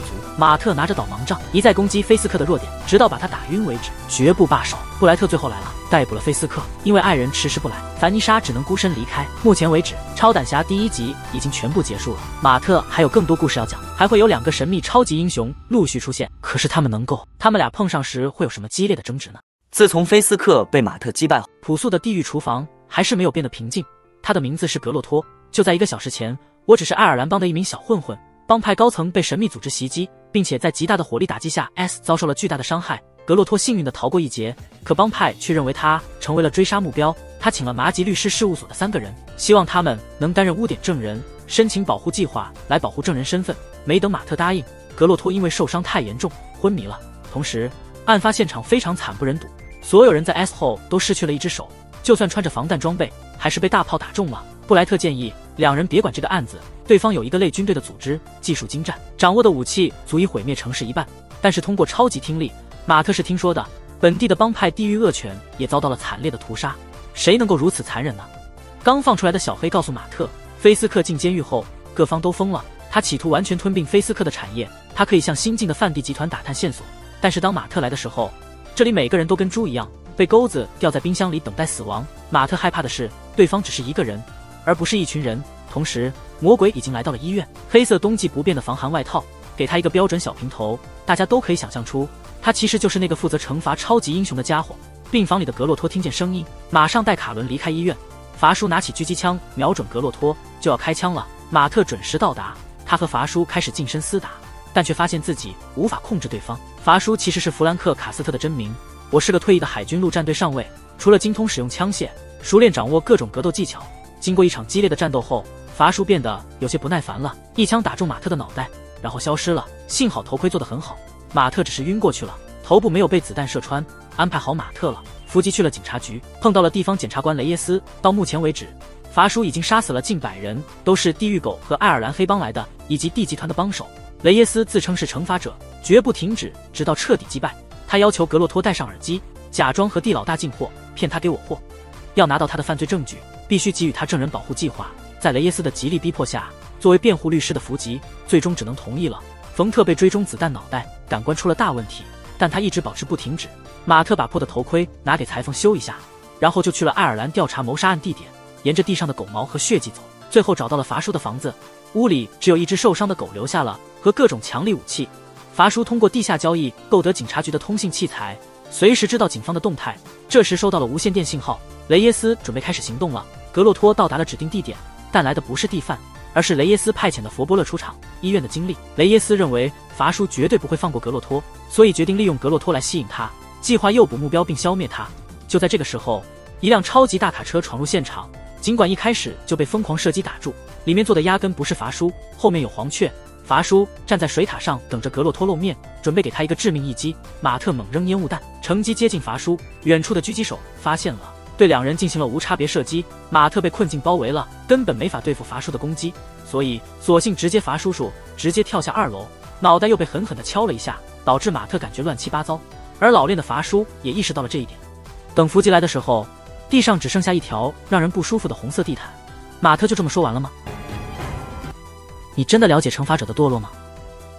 足。马特拿着导盲杖一再攻击菲斯克的弱点，直到把他打晕为止，绝不罢手。布莱特最后来了，逮捕了菲斯克。因为爱人迟迟不来，凡妮莎只能孤身离开。目前为止，超胆侠第1集已经全部结束了。马特还有更多故事要讲，还会有2个神秘超级英雄陆续出现。可是他们俩碰上时会有什么激烈的争执呢？自从菲斯克被马特击败后，朴素的地狱厨房还是没有变得平静。他的名字是格洛托。就在1个小时前，我只是爱尔兰帮的一名小混混，帮派高层被神秘组织袭击，并且在极大的火力打击下 遭受了巨大的伤害。格洛托幸运地逃过一劫，可帮派却认为他成为了追杀目标。他请了麻吉律师事务所的3个人，希望他们能担任污点证人，申请保护计划来保护证人身份。没等马特答应，格洛托因为受伤太严重昏迷了。同时，案发现场非常惨不忍睹，所有人在 后都失去了一只手，就算穿着防弹装备，还是被大炮打中了。布莱特建议2人别管这个案子，对方有一个类军队的组织，技术精湛，掌握的武器足以毁灭城市一半。但是通过超级听力，马特是听说的，本地的帮派地狱恶犬也遭到了惨烈的屠杀，谁能够如此残忍呢？刚放出来的小黑告诉马特，菲斯克进监狱后，各方都疯了，他企图完全吞并菲斯克的产业，他可以向新晋的范地集团打探线索。但是当马特来的时候，这里每个人都跟猪一样，被钩子吊在冰箱里等待死亡。马特害怕的是，对方只是一个人，而不是一群人。同时，魔鬼已经来到了医院，黑色冬季不变的防寒外套，给他一个标准小平头，大家都可以想象出，他其实就是那个负责惩罚超级英雄的家伙。病房里的格洛托听见声音，马上带卡伦离开医院。伐叔拿起狙击枪，瞄准格洛托，就要开枪了。马特准时到达，他和伐叔开始近身厮打，但却发现自己无法控制对方。伐叔其实是弗兰克·卡斯特的真名，我是个退役的海军陆战队上尉，除了精通使用枪械，熟练掌握各种格斗技巧。经过一场激烈的战斗后，伐叔变得有些不耐烦了，一枪打中马特的脑袋，然后消失了。幸好头盔做得很好，马特只是晕过去了，头部没有被子弹射穿。安排好马特了，伏击去了警察局，碰到了地方检察官雷耶斯。到目前为止，伐叔已经杀死了近100人，都是地狱狗和爱尔兰黑帮来的，以及 D 集团的帮手。雷耶斯自称是惩罚者，绝不停止，直到彻底击败。他要求格洛托戴上耳机，假装和地老大进货，骗他给我货。要拿到他的犯罪证据，必须给予他证人保护计划。在雷耶斯的极力逼迫下，作为辩护律师的伏击最终只能同意了。冯特被追中子弹脑袋，感官出了大问题，但他一直保持不停止。马特把破的头盔拿给裁缝修一下，然后就去了爱尔兰调查谋杀案地点，沿着地上的狗毛和血迹走，最后找到了伐叔的房子。屋里只有一只受伤的狗留下了，和各种强力武器。伐叔通过地下交易购得警察局的通信器材，随时知道警方的动态。这时收到了无线电信号，雷耶斯准备开始行动了。格洛托到达了指定地点，但来的不是地贩，而是雷耶斯派遣的佛波勒出场医院的经历。雷耶斯认为伐叔绝对不会放过格洛托，所以决定利用格洛托来吸引他，计划诱捕目标并消灭他。就在这个时候，一辆超级大卡车闯入现场，尽管一开始就被疯狂射击打住，里面坐的压根不是伐叔，后面有黄雀。伐叔站在水塔上等着格洛托露面，准备给他一个致命一击。马特猛扔烟雾弹，乘机接近伐叔。远处的狙击手发现了，对两人进行了无差别射击。马特被困境包围了，根本没法对付伐叔的攻击，所以索性直接罚叔叔，直接跳下2楼，脑袋又被狠狠地敲了一下，导致马特感觉乱七八糟。而老练的伐叔也意识到了这一点。等伏击来的时候，地上只剩下一条让人不舒服的红色地毯。马特就这么说完了吗？你真的了解惩罚者的堕落吗？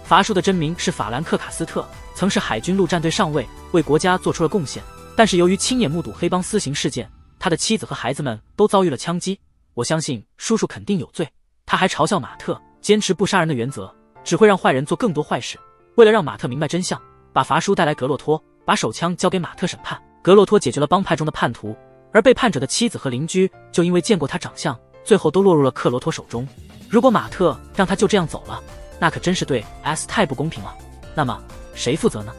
伐叔的真名是法兰克·卡斯特，曾是海军陆战队上尉，为国家做出了贡献。但是由于亲眼目睹黑帮私刑事件，他的妻子和孩子们都遭遇了枪击。我相信叔叔肯定有罪。他还嘲笑马特坚持不杀人的原则，只会让坏人做更多坏事。为了让马特明白真相，把伐叔带来格洛托，把手枪交给马特审判。格洛托解决了帮派中的叛徒，而背叛者的妻子和邻居就因为见过他长相，最后都落入了克罗托手中。如果马特让他就这样走了，那可真是对 S 太不公平了。那么谁负责呢？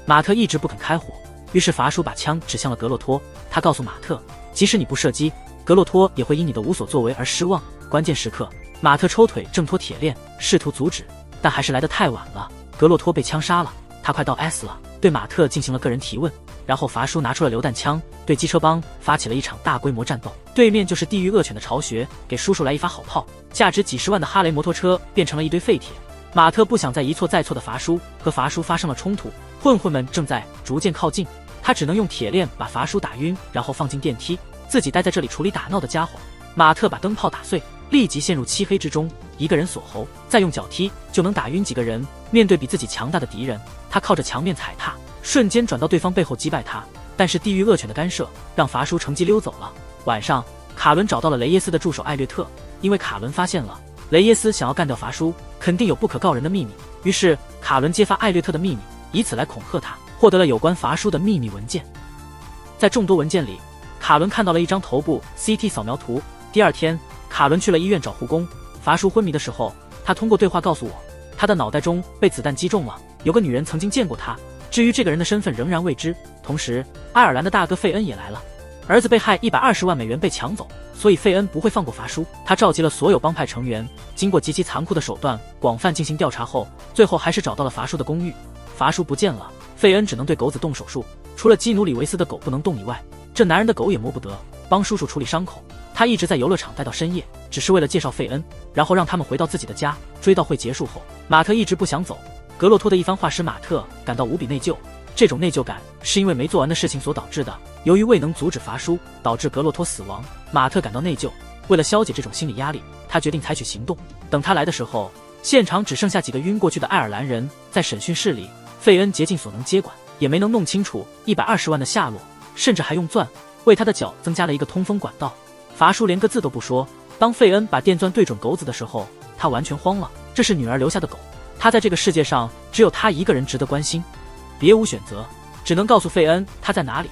马特一直不肯开火，于是伐叔把枪指向了格洛托。他告诉马特，即使你不射击，格洛托也会因你的无所作为而失望。关键时刻，马特抽腿挣脱铁链，试图阻止，但还是来得太晚了。格洛托被枪杀了，他快到 S 了，对马特进行了个人提问。然后伐叔拿出了榴弹枪，对机车帮发起了一场大规模战斗。对面就是地狱恶犬的巢穴，给叔叔来一发好炮。价值几十万的哈雷摩托车变成了一堆废铁。马特不想再一错再错的伐叔，和伐叔发生了冲突。混混们正在逐渐靠近，他只能用铁链把伐叔打晕，然后放进电梯，自己待在这里处理打闹的家伙。马特把灯泡打碎，立即陷入漆黑之中，一个人锁喉，再用脚踢就能打晕几个人。面对比自己强大的敌人，他靠着墙面踩踏，瞬间转到对方背后击败他。但是地狱恶犬的干涉让伐叔乘机溜走了。晚上，卡伦找到了雷耶斯的助手艾略特，因为卡伦发现了雷耶斯想要干掉伐叔，肯定有不可告人的秘密。于是卡伦揭发艾略特的秘密，以此来恐吓他，获得了有关伐叔的秘密文件。在众多文件里，卡伦看到了一张头部 CT 扫描图。第二天，卡伦去了医院找护工。伐叔昏迷的时候，他通过对话告诉我，他的脑袋中被子弹击中了，有个女人曾经见过他，至于这个人的身份仍然未知。同时，爱尔兰的大哥费恩也来了，儿子被害120万美元被抢走，所以费恩不会放过伐叔。他召集了所有帮派成员，经过极其残酷的手段广泛进行调查后，最后还是找到了伐叔的公寓。伐叔不见了，费恩只能对狗子动手术，除了基努里维斯的狗不能动以外，这男人的狗也摸不得，帮叔叔处理伤口。他一直在游乐场待到深夜，只是为了介绍费恩，然后让他们回到自己的家。追悼会结束后，马特一直不想走。格洛托的一番话使马特感到无比内疚，这种内疚感是因为没做完的事情所导致的。由于未能阻止伐叔，导致格洛托死亡，马特感到内疚。为了消解这种心理压力，他决定采取行动。等他来的时候，现场只剩下几个晕过去的爱尔兰人。在审讯室里，费恩竭尽所能接管，也没能弄清楚120万的下落，甚至还用钻为他的脚增加了一个通风管道。伐叔连个字都不说。当费恩把电钻对准狗子的时候，他完全慌了。这是女儿留下的狗，他在这个世界上只有他一个人值得关心，别无选择，只能告诉费恩他在哪里。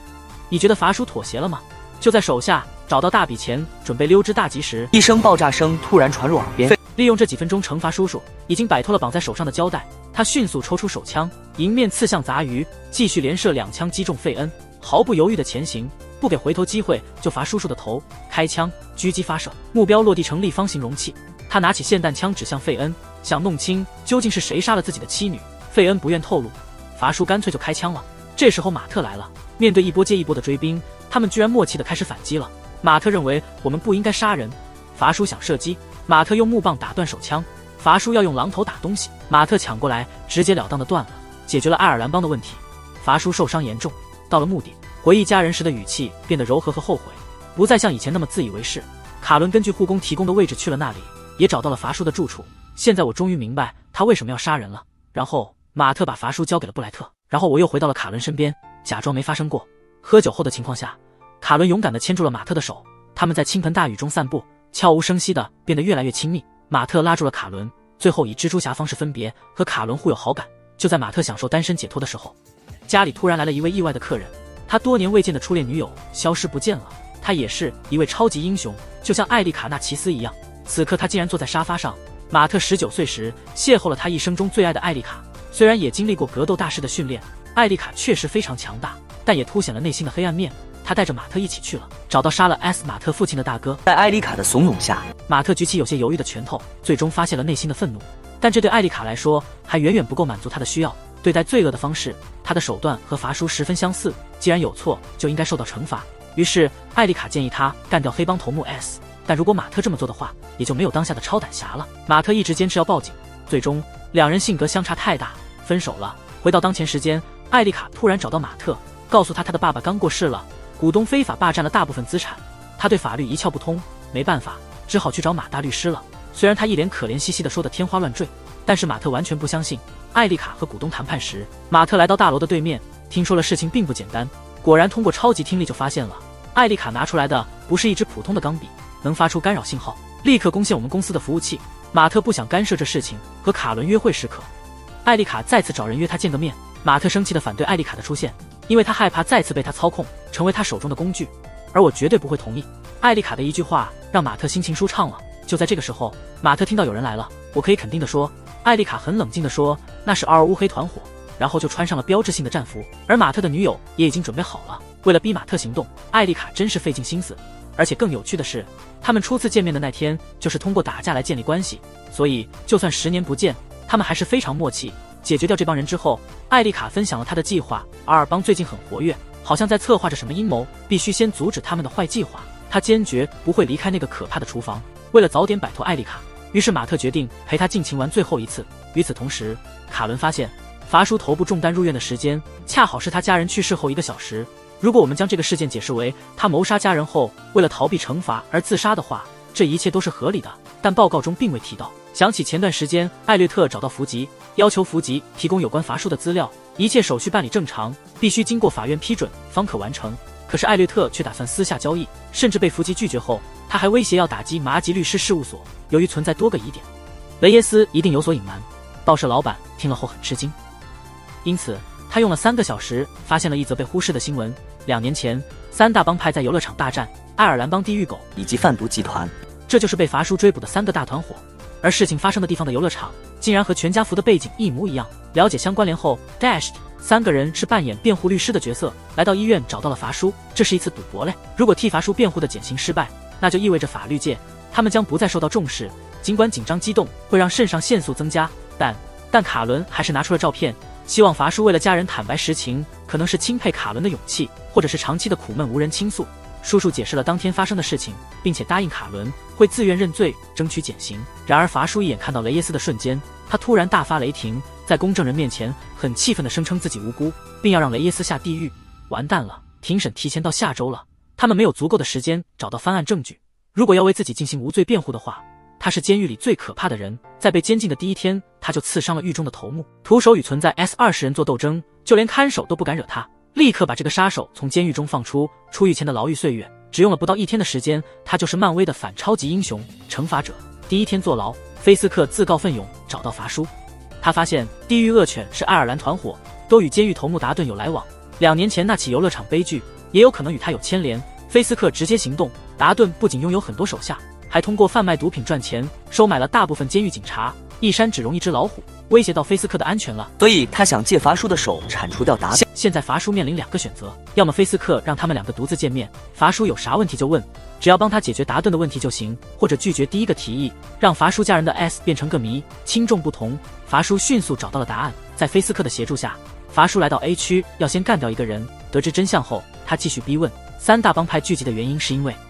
你觉得伐叔妥协了吗？就在手下找到大笔钱，准备溜之大吉时，一声爆炸声突然传入耳边。利用这几分钟惩罚叔叔，已经摆脱了绑在手上的胶带，他迅速抽出手枪，迎面刺向杂鱼，继续连射2枪击中费恩，毫不犹豫的前行，不给回头机会就伐叔叔的头。开枪，狙击发射，目标落地成立方形容器。他拿起霰弹枪指向费恩，想弄清究竟是谁杀了自己的妻女。费恩不愿透露，伐叔干脆就开枪了。这时候马特来了，面对一波接一波的追兵，他们居然默契地开始反击了。马特认为我们不应该杀人，伐叔想射击，马特用木棒打断手枪，伐叔要用榔头打东西，马特抢过来，直截了当的断了，解决了爱尔兰帮的问题。伐叔受伤严重，到了墓地，回忆家人时的语气变得柔和和后悔，不再像以前那么自以为是。卡伦根据护工提供的位置去了那里，也找到了伐叔的住处。现在我终于明白他为什么要杀人了。然后马特把伐叔交给了布莱特，然后我又回到了卡伦身边，假装没发生过。喝酒后的情况下，卡伦勇敢地牵住了马特的手，他们在倾盆大雨中散步，悄无声息地变得越来越亲密。马特拉住了卡伦，最后以蜘蛛侠方式分别，和卡伦互有好感。就在马特享受单身解脱的时候，家里突然来了一位意外的客人，他多年未见的初恋女友消失不见了。他也是一位超级英雄，就像艾丽卡纳奇斯一样。此刻他竟然坐在沙发上。马特19岁时邂逅了他一生中最爱的艾丽卡，虽然也经历过格斗大师的训练，艾丽卡确实非常强大，但也凸显了内心的黑暗面。他带着马特一起去了，找到杀了 S 马特父亲的大哥。在艾丽卡的怂恿下，马特举起有些犹豫的拳头，最终发现了内心的愤怒。但这对艾丽卡来说还远远不够满足她的需要。对待罪恶的方式，她的手段和伐叔十分相似，既然有错就应该受到惩罚。于是艾丽卡建议他干掉黑帮头目 S， 但如果马特这么做的话，也就没有当下的超胆侠了。马特一直坚持要报警，最终两人性格相差太大，分手了。回到当前时间，艾丽卡突然找到马特，告诉他的爸爸刚过世了，股东非法霸占了大部分资产，他对法律一窍不通，没办法，只好去找马大律师了。虽然他一脸可怜兮兮地说的天花乱坠，但是马特完全不相信。艾丽卡和股东谈判时，马特来到大楼的对面，听说了事情并不简单。果然通过超级听力就发现了，艾丽卡拿出来的不是一支普通的钢笔，能发出干扰信号，立刻攻陷我们公司的服务器。马特不想干涉这事情，和卡伦约会时可，艾丽卡再次找人约他见个面。马特生气地反对艾丽卡的出现，因为他害怕再次被他操控，成为他手中的工具，而我绝对不会同意。艾丽卡的一句话让马特心情舒畅了。就在这个时候，马特听到有人来了，我可以肯定地说，艾丽卡很冷静地说那是嗷乌黑团伙，然后就穿上了标志性的战服，而马特的女友也已经准备好了。为了逼马特行动，艾丽卡真是费尽心思。而且更有趣的是，他们初次见面的那天就是通过打架来建立关系，所以就算10年不见，他们还是非常默契。解决掉这帮人之后，艾丽卡分享了她的计划。阿尔邦最近很活跃，好像在策划着什么阴谋，必须先阻止他们的坏计划。他坚决不会离开那个可怕的厨房。为了早点摆脱艾丽卡，于是马特决定陪她尽情玩最后一次。与此同时，卡伦发现伐叔头部中弹入院的时间恰好是他家人去世后1个小时。如果我们将这个事件解释为他谋杀家人后为了逃避惩罚而自杀的话，这一切都是合理的。但报告中并未提到。想起前段时间艾略特找到福吉，要求福吉提供有关伐叔的资料，一切手续办理正常，必须经过法院批准方可完成。可是艾略特却打算私下交易，甚至被福吉拒绝后，他还威胁要打击麻吉律师事务所。由于存在多个疑点，雷耶斯一定有所隐瞒。报社老板听了后很吃惊，因此他用了3个小时发现了一则被忽视的新闻。2年前，3大帮派在游乐场大战，爱尔兰帮地狱狗以及贩毒集团，这就是被伐叔追捕的3个大团伙。而事情发生的地方的游乐场竟然和全家福的背景一模一样。了解相关联后 ，Dashed 3个人是扮演辩护律师的角色，来到医院找到了伐叔。这是一次赌博嘞，如果替伐叔辩护的减刑失败，那就意味着法律界他们将不再受到重视。尽管紧张激动会让肾上腺素增加，但卡伦还是拿出了照片，希望伐叔为了家人坦白实情，可能是钦佩卡伦的勇气，或者是长期的苦闷无人倾诉。叔叔解释了当天发生的事情，并且答应卡伦会自愿认罪，争取减刑。然而伐叔一眼看到雷耶斯的瞬间，他突然大发雷霆，在公证人面前很气愤地声称自己无辜，并要让雷耶斯下地狱。完蛋了，庭审提前到下周了，他们没有足够的时间找到翻案证据。如果要为自己进行无罪辩护的话，他是监狱里最可怕的人。在被监禁的第1天，他就刺伤了狱中的头目，徒手与存在 S20人做斗争，就连看守都不敢惹他，立刻把这个杀手从监狱中放出。出狱前的牢狱岁月只用了不到1天的时间，他就是漫威的反超级英雄惩罚者。第1天坐牢，菲斯克自告奋勇找到伐叔，他发现地狱恶犬是爱尔兰团伙，都与监狱头目达顿有来往。2年前那起游乐场悲剧也有可能与他有牵连。菲斯克直接行动，达顿不仅拥有很多手下，还通过贩卖毒品赚钱，收买了大部分监狱警察，一山只容一只老虎，威胁到菲斯克的安全了。所以他想借伐叔的手铲除掉达顿。现在伐叔面临2个选择，要么菲斯克让他们2个独自见面，伐叔有啥问题就问，只要帮他解决达顿的问题就行，或者拒绝第1个提议，让伐叔家人的 S 变成个谜，轻重不同。伐叔迅速找到了答案，在菲斯克的协助下，伐叔来到 A 区，要先干掉一个人。得知真相后，他继续逼问三大帮派聚集的原因，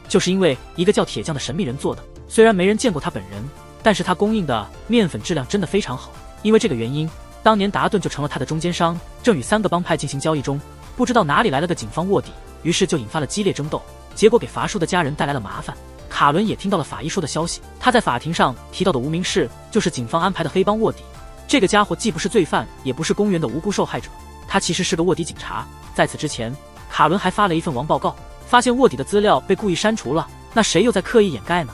就是因为一个叫铁匠的神秘人做的。虽然没人见过他本人，但是他供应的面粉质量真的非常好。因为这个原因，当年达顿就成了他的中间商，正与3个帮派进行交易中。不知道哪里来了个警方卧底，于是就引发了激烈争斗，结果给伐叔的家人带来了麻烦。卡伦也听到了法医说的消息，他在法庭上提到的无名氏就是警方安排的黑帮卧底。这个家伙既不是罪犯，也不是公园的无辜受害者，他其实是个卧底警察。在此之前，卡伦还发了一份王报告，发现卧底的资料被故意删除了，那谁又在刻意掩盖呢？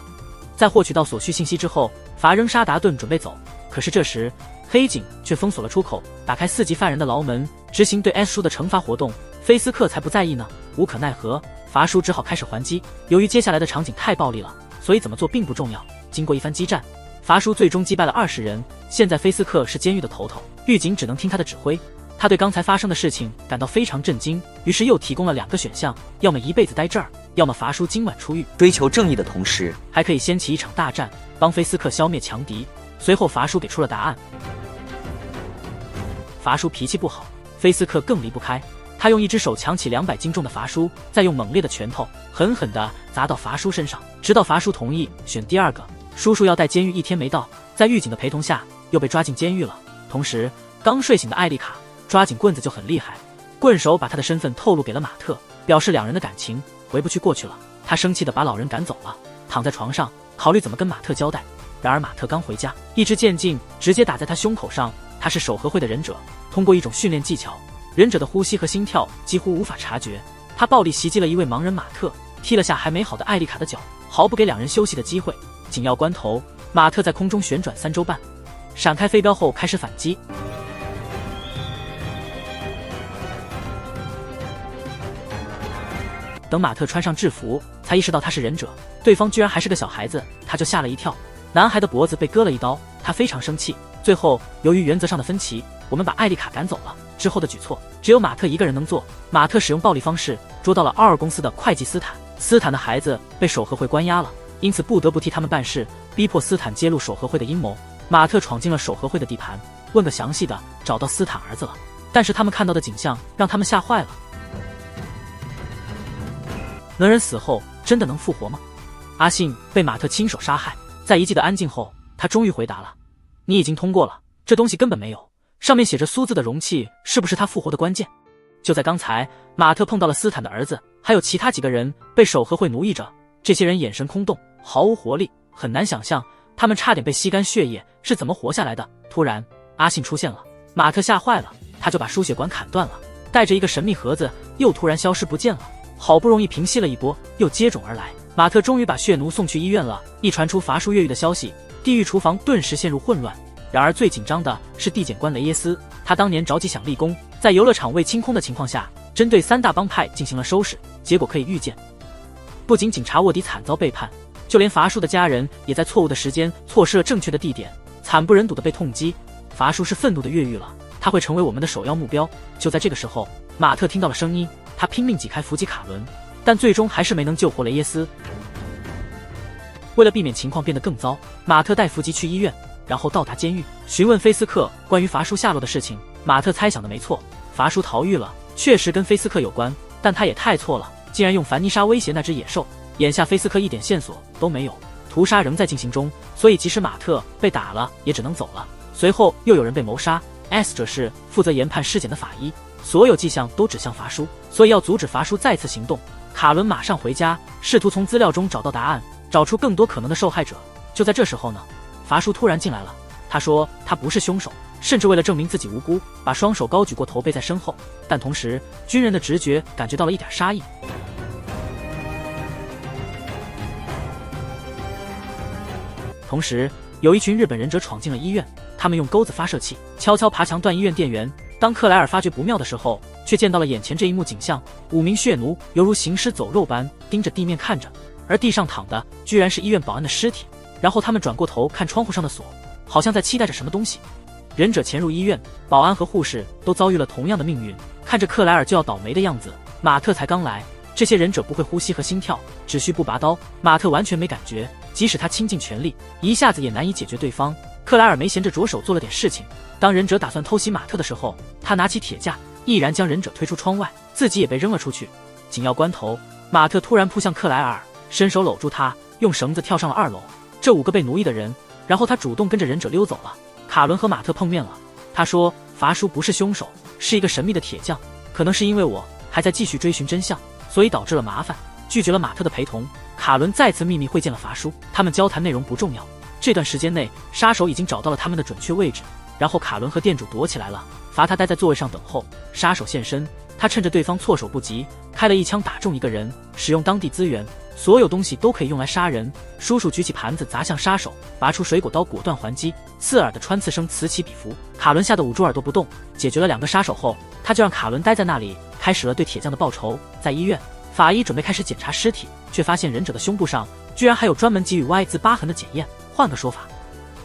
在获取到所需信息之后，伐扔沙达顿准备走，可是这时黑警却封锁了出口，打开4级犯人的牢门，执行对 S 叔的惩罚活动。菲斯克才不在意呢，无可奈何，伐叔只好开始还击。由于接下来的场景太暴力了，所以怎么做并不重要。经过一番激战，伐叔最终击败了20人。现在菲斯克是监狱的头头，狱警只能听他的指挥。他对刚才发生的事情感到非常震惊，于是又提供了2个选项，要么一辈子待这儿，要么伐叔今晚出狱。追求正义的同时，还可以掀起一场大战，帮菲斯克消灭强敌。随后伐叔给出了答案。伐叔脾气不好，菲斯克更离不开。他用一只手抢起200斤重的伐叔，再用猛烈的拳头狠狠地砸到伐叔身上，直到伐叔同意选第2个。叔叔要待监狱1天没到，在狱警的陪同下又被抓进监狱了。同时，刚睡醒的艾丽卡抓紧棍子就很厉害，棍手把他的身份透露给了马特，表示2人的感情回不去过去了。他生气地把老人赶走了，躺在床上考虑怎么跟马特交代。然而马特刚回家，一支箭劲直接打在他胸口上。他是守和会的忍者，通过一种训练技巧，忍者的呼吸和心跳几乎无法察觉。他暴力袭击了一位盲人马特，踢了下还没好的艾丽卡的脚，毫不给2人休息的机会。紧要关头，马特在空中旋转3周半，闪开飞镖后开始反击。等马特穿上制服，才意识到他是忍者，对方居然还是个小孩子，他就吓了一跳。男孩的脖子被割了一刀，他非常生气。最后，由于原则上的分歧，我们把艾丽卡赶走了。之后的举措只有马特一个人能做。马特使用暴力方式捉到了奥尔公司的会计斯坦，斯坦的孩子被守和会关押了，因此不得不替他们办事，逼迫斯坦揭露守和会的阴谋。马特闯进了守和会的地盘，问个详细的，找到斯坦儿子了，但是他们看到的景象让他们吓坏了。能人死后真的能复活吗？阿信被马特亲手杀害，在一记的安静后，他终于回答了：你已经通过了，这东西根本没有。上面写着苏字的容器是不是他复活的关键？就在刚才，马特碰到了斯坦的儿子，还有其他几个人被守和会奴役着。这些人眼神空洞，毫无活力，很难想象他们差点被吸干血液是怎么活下来的。突然，阿信出现了，马特吓坏了，他就把输血管砍断了，带着一个神秘盒子又突然消失不见了。好不容易平息了一波，又接踵而来。马特终于把血奴送去医院了。一传出伐叔越狱的消息，地狱厨房顿时陷入混乱。然而最紧张的是地检官雷耶斯，他当年着急想立功，在游乐场未清空的情况下，针对3大帮派进行了收拾。结果可以预见，不仅警察卧底惨遭背叛，就连伐叔的家人也在错误的时间错失了正确的地点，惨不忍睹的被痛击。伐叔是愤怒的越狱了，他会成为我们的首要目标。就在这个时候，马特听到了声音，他拼命挤开伏击卡伦，但最终还是没能救活雷耶斯。为了避免情况变得更糟，马特带伏击去医院，然后到达监狱，询问菲斯克关于伐叔下落的事情。马特猜想的没错，伐叔逃狱了，确实跟菲斯克有关，但他也太错了，竟然用凡妮莎威胁那只野兽。眼下菲斯克一点线索都没有，屠杀仍在进行中，所以即使马特被打了，也只能走了。随后又有人被谋杀 ，S 者是负责研判尸检的法医，所有迹象都指向伐叔，所以要阻止伐叔再次行动。卡伦马上回家，试图从资料中找到答案，找出更多可能的受害者。就在这时候呢，伐叔突然进来了，他说他不是凶手，甚至为了证明自己无辜，把双手高举过头背在身后。但同时，军人的直觉感觉到了一点杀意。同时，有一群日本忍者闯进了医院，他们用钩子发射器悄悄爬墙断医院电源。当克莱尔发觉不妙的时候，却见到了眼前这一幕景象：5名血奴犹如行尸走肉般盯着地面看着，而地上躺的居然是医院保安的尸体。然后他们转过头看窗户上的锁，好像在期待着什么东西。忍者潜入医院，保安和护士都遭遇了同样的命运。看着克莱尔就要倒霉的样子，马特才刚来。这些忍者不会呼吸和心跳，只需不拔刀，马特完全没感觉。即使他倾尽全力，一下子也难以解决对方。克莱尔没闲着着手做了点事情。当忍者打算偷袭马特的时候，他拿起铁架，毅然将忍者推出窗外，自己也被扔了出去。紧要关头，马特突然扑向克莱尔，伸手搂住他，用绳子跳上了2楼。这5个被奴役的人，然后他主动跟着忍者溜走了。卡伦和马特碰面了，他说伐叔不是凶手，是一个神秘的铁匠，可能是因为我还在继续追寻真相，所以导致了麻烦，拒绝了马特的陪同。卡伦再次秘密会见了伐叔，他们交谈内容不重要。这段时间内，杀手已经找到了他们的准确位置，然后卡伦和店主躲起来了，罚他待在座位上等候。杀手现身，他趁着对方措手不及，开了一枪打中一个人，使用当地资源，所有东西都可以用来杀人。叔叔举起盘子砸向杀手，拔出水果刀果断还击，刺耳的穿刺声此起彼伏。卡伦吓得捂住耳朵不动。解决了2个杀手后，他就让卡伦待在那里，开始了对铁匠的报仇。在医院，法医准备开始检查尸体，却发现忍者的胸部上居然还有专门给予 Y 字疤痕的检验。换个说法，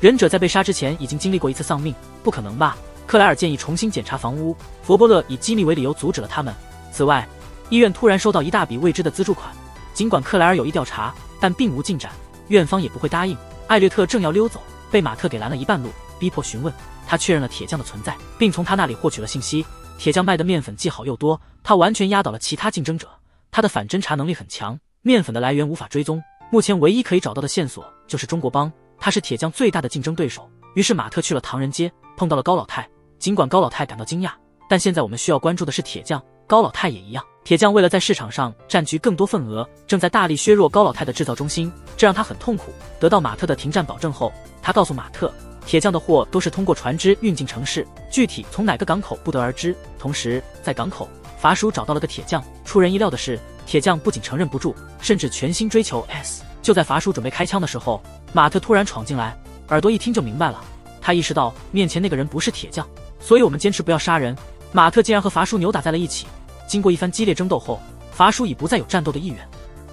忍者在被杀之前已经经历过一次丧命。不可能吧？克莱尔建议重新检查房屋，佛波勒以机密为理由阻止了他们。此外，医院突然收到一大笔未知的资助款，尽管克莱尔有意调查，但并无进展，院方也不会答应。艾略特正要溜走，被马特给拦了一半路，逼迫询问。他确认了铁匠的存在，并从他那里获取了信息。铁匠卖的面粉既好又多，他完全压倒了其他竞争者。他的反侦查能力很强，面粉的来源无法追踪，目前唯一可以找到的线索就是中国帮，他是铁匠最大的竞争对手。于是马特去了唐人街，碰到了高老太。尽管高老太感到惊讶，但现在我们需要关注的是铁匠，高老太也一样。铁匠为了在市场上占据更多份额，正在大力削弱高老太的制造中心，这让他很痛苦。得到马特的停战保证后，他告诉马特，铁匠的货都是通过船只运进城市，具体从哪个港口不得而知。同时在港口，法叔找到了个铁匠。出人意料的是，铁匠不仅承认不住，甚至全心追求 S。 就在法叔准备开枪的时候，马特突然闯进来，耳朵一听就明白了。他意识到面前那个人不是铁匠，所以我们坚持不要杀人。马特竟然和法叔扭打在了一起。经过一番激烈争斗后，法叔已不再有战斗的意愿，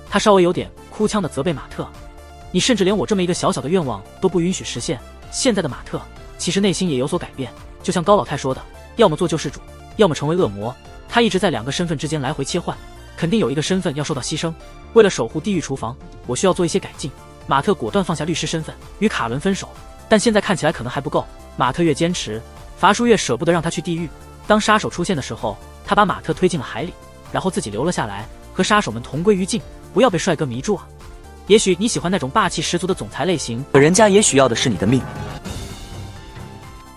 他稍微有点哭腔地责备马特，你甚至连我这么一个小小的愿望都不允许实现。现在的马特其实内心也有所改变，就像高老太说的，要么做救世主，要么成为恶魔。他一直在2个身份之间来回切换，肯定有一个身份要受到牺牲。为了守护地狱厨房，我需要做一些改进。马特果断放下律师身份，与卡伦分手，但现在看起来可能还不够。马特越坚持，法叔越舍不得让他去地狱。当杀手出现的时候，他把马特推进了海里，然后自己留了下来，和杀手们同归于尽。不要被帅哥迷住啊！也许你喜欢那种霸气十足的总裁类型，人家也许要的是你的命。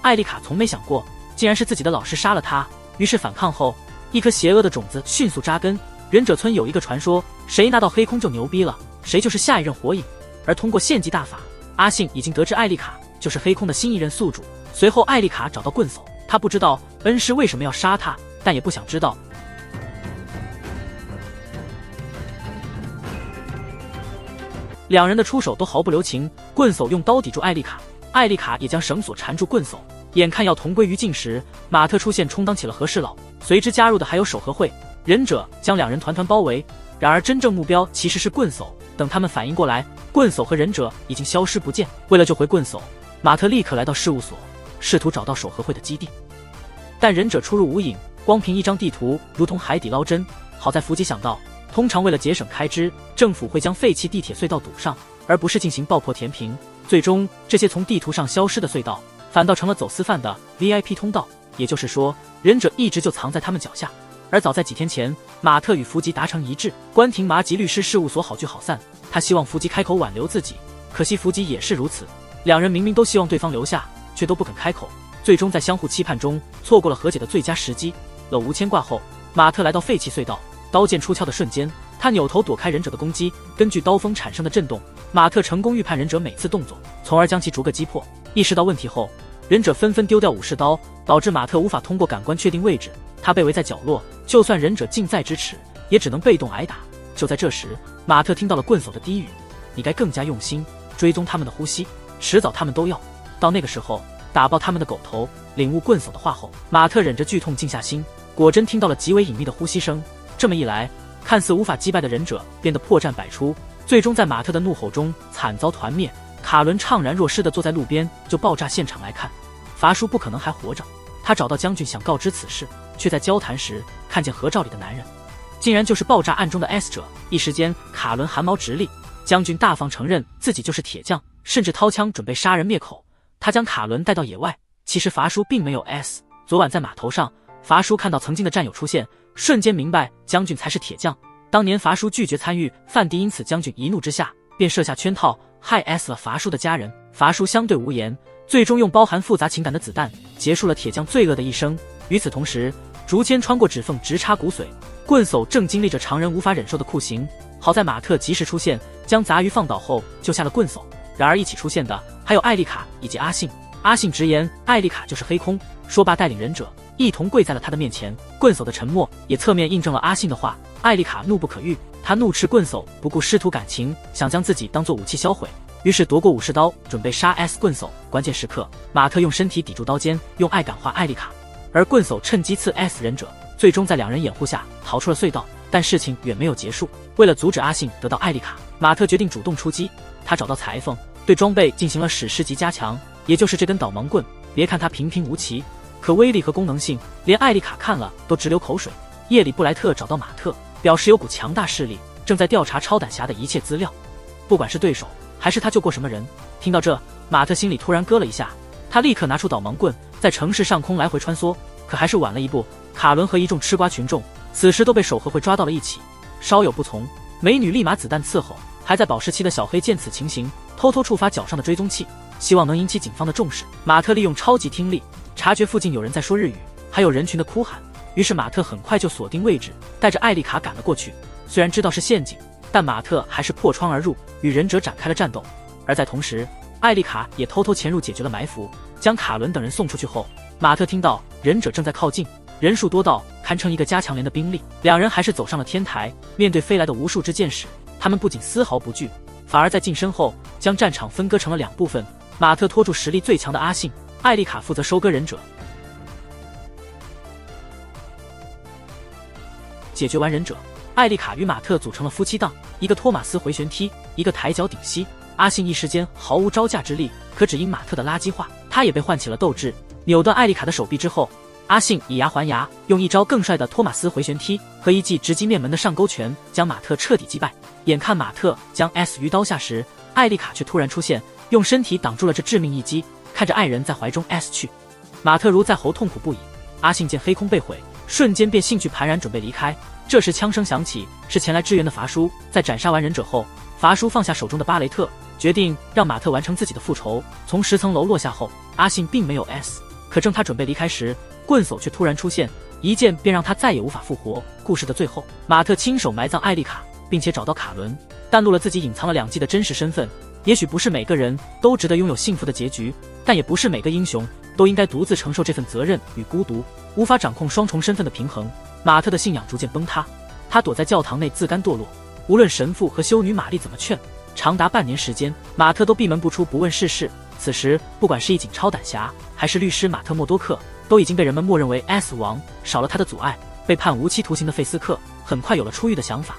艾丽卡从没想过，竟然是自己的老师杀了他。于是反抗后，一颗邪恶的种子迅速扎根。忍者村有一个传说，谁拿到黑空就牛逼了，谁就是下一任火影。而通过献祭大法，阿信已经得知艾丽卡就是黑空的新一任宿主。随后艾丽卡找到棍手，他不知道恩师为什么要杀他，但也不想知道。2人的出手都毫不留情，棍手用刀抵住艾丽卡，艾丽卡也将绳索缠住棍手。眼看要同归于尽时，马特出现充当起了和事佬，随之加入的还有手和会。忍者将2人团团包围，然而真正目标其实是棍手。等他们反应过来，棍手和忍者已经消失不见。为了救回棍手，马特立刻来到事务所，试图找到手和会的基地，但忍者出入无影，光凭一张地图如同海底捞针。好在伏吉想到，通常为了节省开支，政府会将废弃地铁隧道堵上，而不是进行爆破填平。最终这些从地图上消失的隧道反倒成了走私犯的 VIP 通道，也就是说忍者一直就藏在他们脚下。而早在几天前，马特与伏吉达成一致，关停麻吉律师事务所好聚好散。他希望伏吉开口挽留自己，可惜伏吉也是如此。2人明明都希望对方留下，却都不肯开口，最终在相互期盼中错过了和解的最佳时机。了无牵挂后，马特来到废弃隧道，刀剑出鞘的瞬间，他扭头躲开忍者的攻击。根据刀锋产生的震动，马特成功预判忍者每次动作，从而将其逐个击破。意识到问题后，忍者纷纷丢掉武士刀，导致马特无法通过感官确定位置。他被围在角落，就算忍者近在咫尺，也只能被动挨打。就在这时，马特听到了棍手的低语：你该更加用心追踪他们的呼吸，迟早他们都要到那个时候打爆他们的狗头。领悟棍手的话后，马特忍着剧痛静下心，果真听到了极为隐秘的呼吸声。这么一来，看似无法击败的忍者变得破绽百出，最终在马特的怒吼中惨遭团灭。卡伦怅然若失地坐在路边，就爆炸现场来看。伐叔不可能还活着，他找到将军想告知此事，却在交谈时看见合照里的男人竟然就是爆炸案中的 S 者。一时间卡伦汗毛直立，将军大方承认自己就是铁匠，甚至掏枪准备杀人灭口。他将卡伦带到野外。其实伐叔并没有 S。昨晚在码头上，伐叔看到曾经的战友出现，瞬间明白将军才是铁匠。当年伐叔拒绝参与范迪，因此将军一怒之下便设下圈套，害 S 了伐叔的家人。伐叔相对无言，最终用包含复杂情感的子弹结束了铁匠罪恶的一生。与此同时，竹签穿过指缝，直插骨髓。棍手正经历着常人无法忍受的酷刑，好在马特及时出现，将杂鱼放倒后救下了棍手。然而一起出现的还有艾丽卡以及阿信。阿信直言艾丽卡就是黑空，说罢带领忍者一同跪在了他的面前。棍手的沉默也侧面印证了阿信的话。艾丽卡怒不可遏，他怒斥棍手不顾师徒感情，想将自己当作武器销毁，于是夺过武士刀准备杀 S 棍手。关键时刻，马特用身体抵住刀尖，用爱感化艾丽卡，而棍手趁机刺 S 忍者，最终在两人掩护下逃出了隧道。但事情远没有结束，为了阻止阿信得到艾丽卡，马特决定主动出击。他找到裁缝，对装备进行了史诗级加强，也就是这根导盲棍。别看它平平无奇，可威力和功能性连艾丽卡看了都直流口水。夜里布莱特找到马特，表示有股强大势力正在调查超胆侠的一切资料，不管是对手还是他救过什么人。听到这，马特心里突然咯了一下，他立刻拿出导盲棍，在城市上空来回穿梭。可还是晚了一步，卡伦和一众吃瓜群众此时都被守和会抓到了一起，稍有不从，美女立马子弹伺候。还在保释期的小黑见此情形，偷偷触发脚上的追踪器，希望能引起警方的重视。马特利用超级听力察觉附近有人在说日语，还有人群的哭喊，于是马特很快就锁定位置，带着艾丽卡赶了过去。虽然知道是陷阱，但马特还是破窗而入，与忍者展开了战斗。而在同时，艾丽卡也偷偷潜入解决了埋伏，将卡伦等人送出去后，马特听到忍者正在靠近，人数多到堪称一个加强连的兵力。两人还是走上了天台，面对飞来的无数支箭矢，他们不仅丝毫不惧，反而在近身后将战场分割成了两部分。马特拖住实力最强的阿信，艾丽卡负责收割忍者。解决完忍者，艾丽卡与马特组成了夫妻档，一个托马斯回旋踢，一个抬脚顶膝。阿信一时间毫无招架之力，可只因马特的垃圾话，他也被唤起了斗志。扭断艾丽卡的手臂之后，阿信以牙还牙，用一招更帅的托马斯回旋踢和一记直击面门的上勾拳将马特彻底击败。眼看马特将 S 于刀下时，艾丽卡却突然出现，用身体挡住了这致命一击。看着爱人在怀中 S 去，马特如在喉痛苦不已。阿信见黑空被毁，瞬间便兴趣幡然，准备离开。这时枪声响起，是前来支援的伐叔。在斩杀完忍者后，伐叔放下手中的巴雷特，决定让马特完成自己的复仇。从10层楼落下后，阿信并没有 S， 可正他准备离开时，棍手却突然出现，一剑便让他再也无法复活。故事的最后，马特亲手埋葬艾丽卡，并且找到卡伦，但露了自己隐藏了2季的真实身份。也许不是每个人都值得拥有幸福的结局，但也不是每个英雄都应该独自承受这份责任与孤独，无法掌控双重身份的平衡。马特的信仰逐渐崩塌，他躲在教堂内自甘堕落，无论神父和修女玛丽怎么劝，长达半年时间，马特都闭门不出，不问世事。此时，不管是义警超胆侠，还是律师马特默多克，都已经被人们默认为 S 王。少了他的阻碍，被判无期徒刑的费斯克很快有了出狱的想法。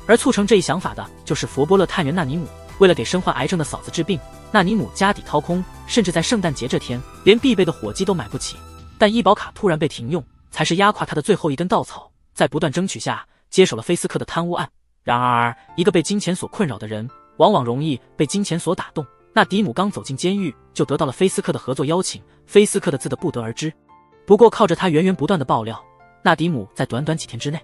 而促成这一想法的就是佛波勒探员纳尼姆。为了给身患癌症的嫂子治病，纳尼姆家底掏空，甚至在圣诞节这天连必备的火鸡都买不起。但医保卡突然被停用，才是压垮他的最后一根稻草。在不断争取下，接手了菲斯克的贪污案。然而，一个被金钱所困扰的人，往往容易被金钱所打动。纳迪姆刚走进监狱，就得到了菲斯克的合作邀请，菲斯克的自得不得而知。不过，靠着他源源不断的爆料，纳迪姆在短短几天之内，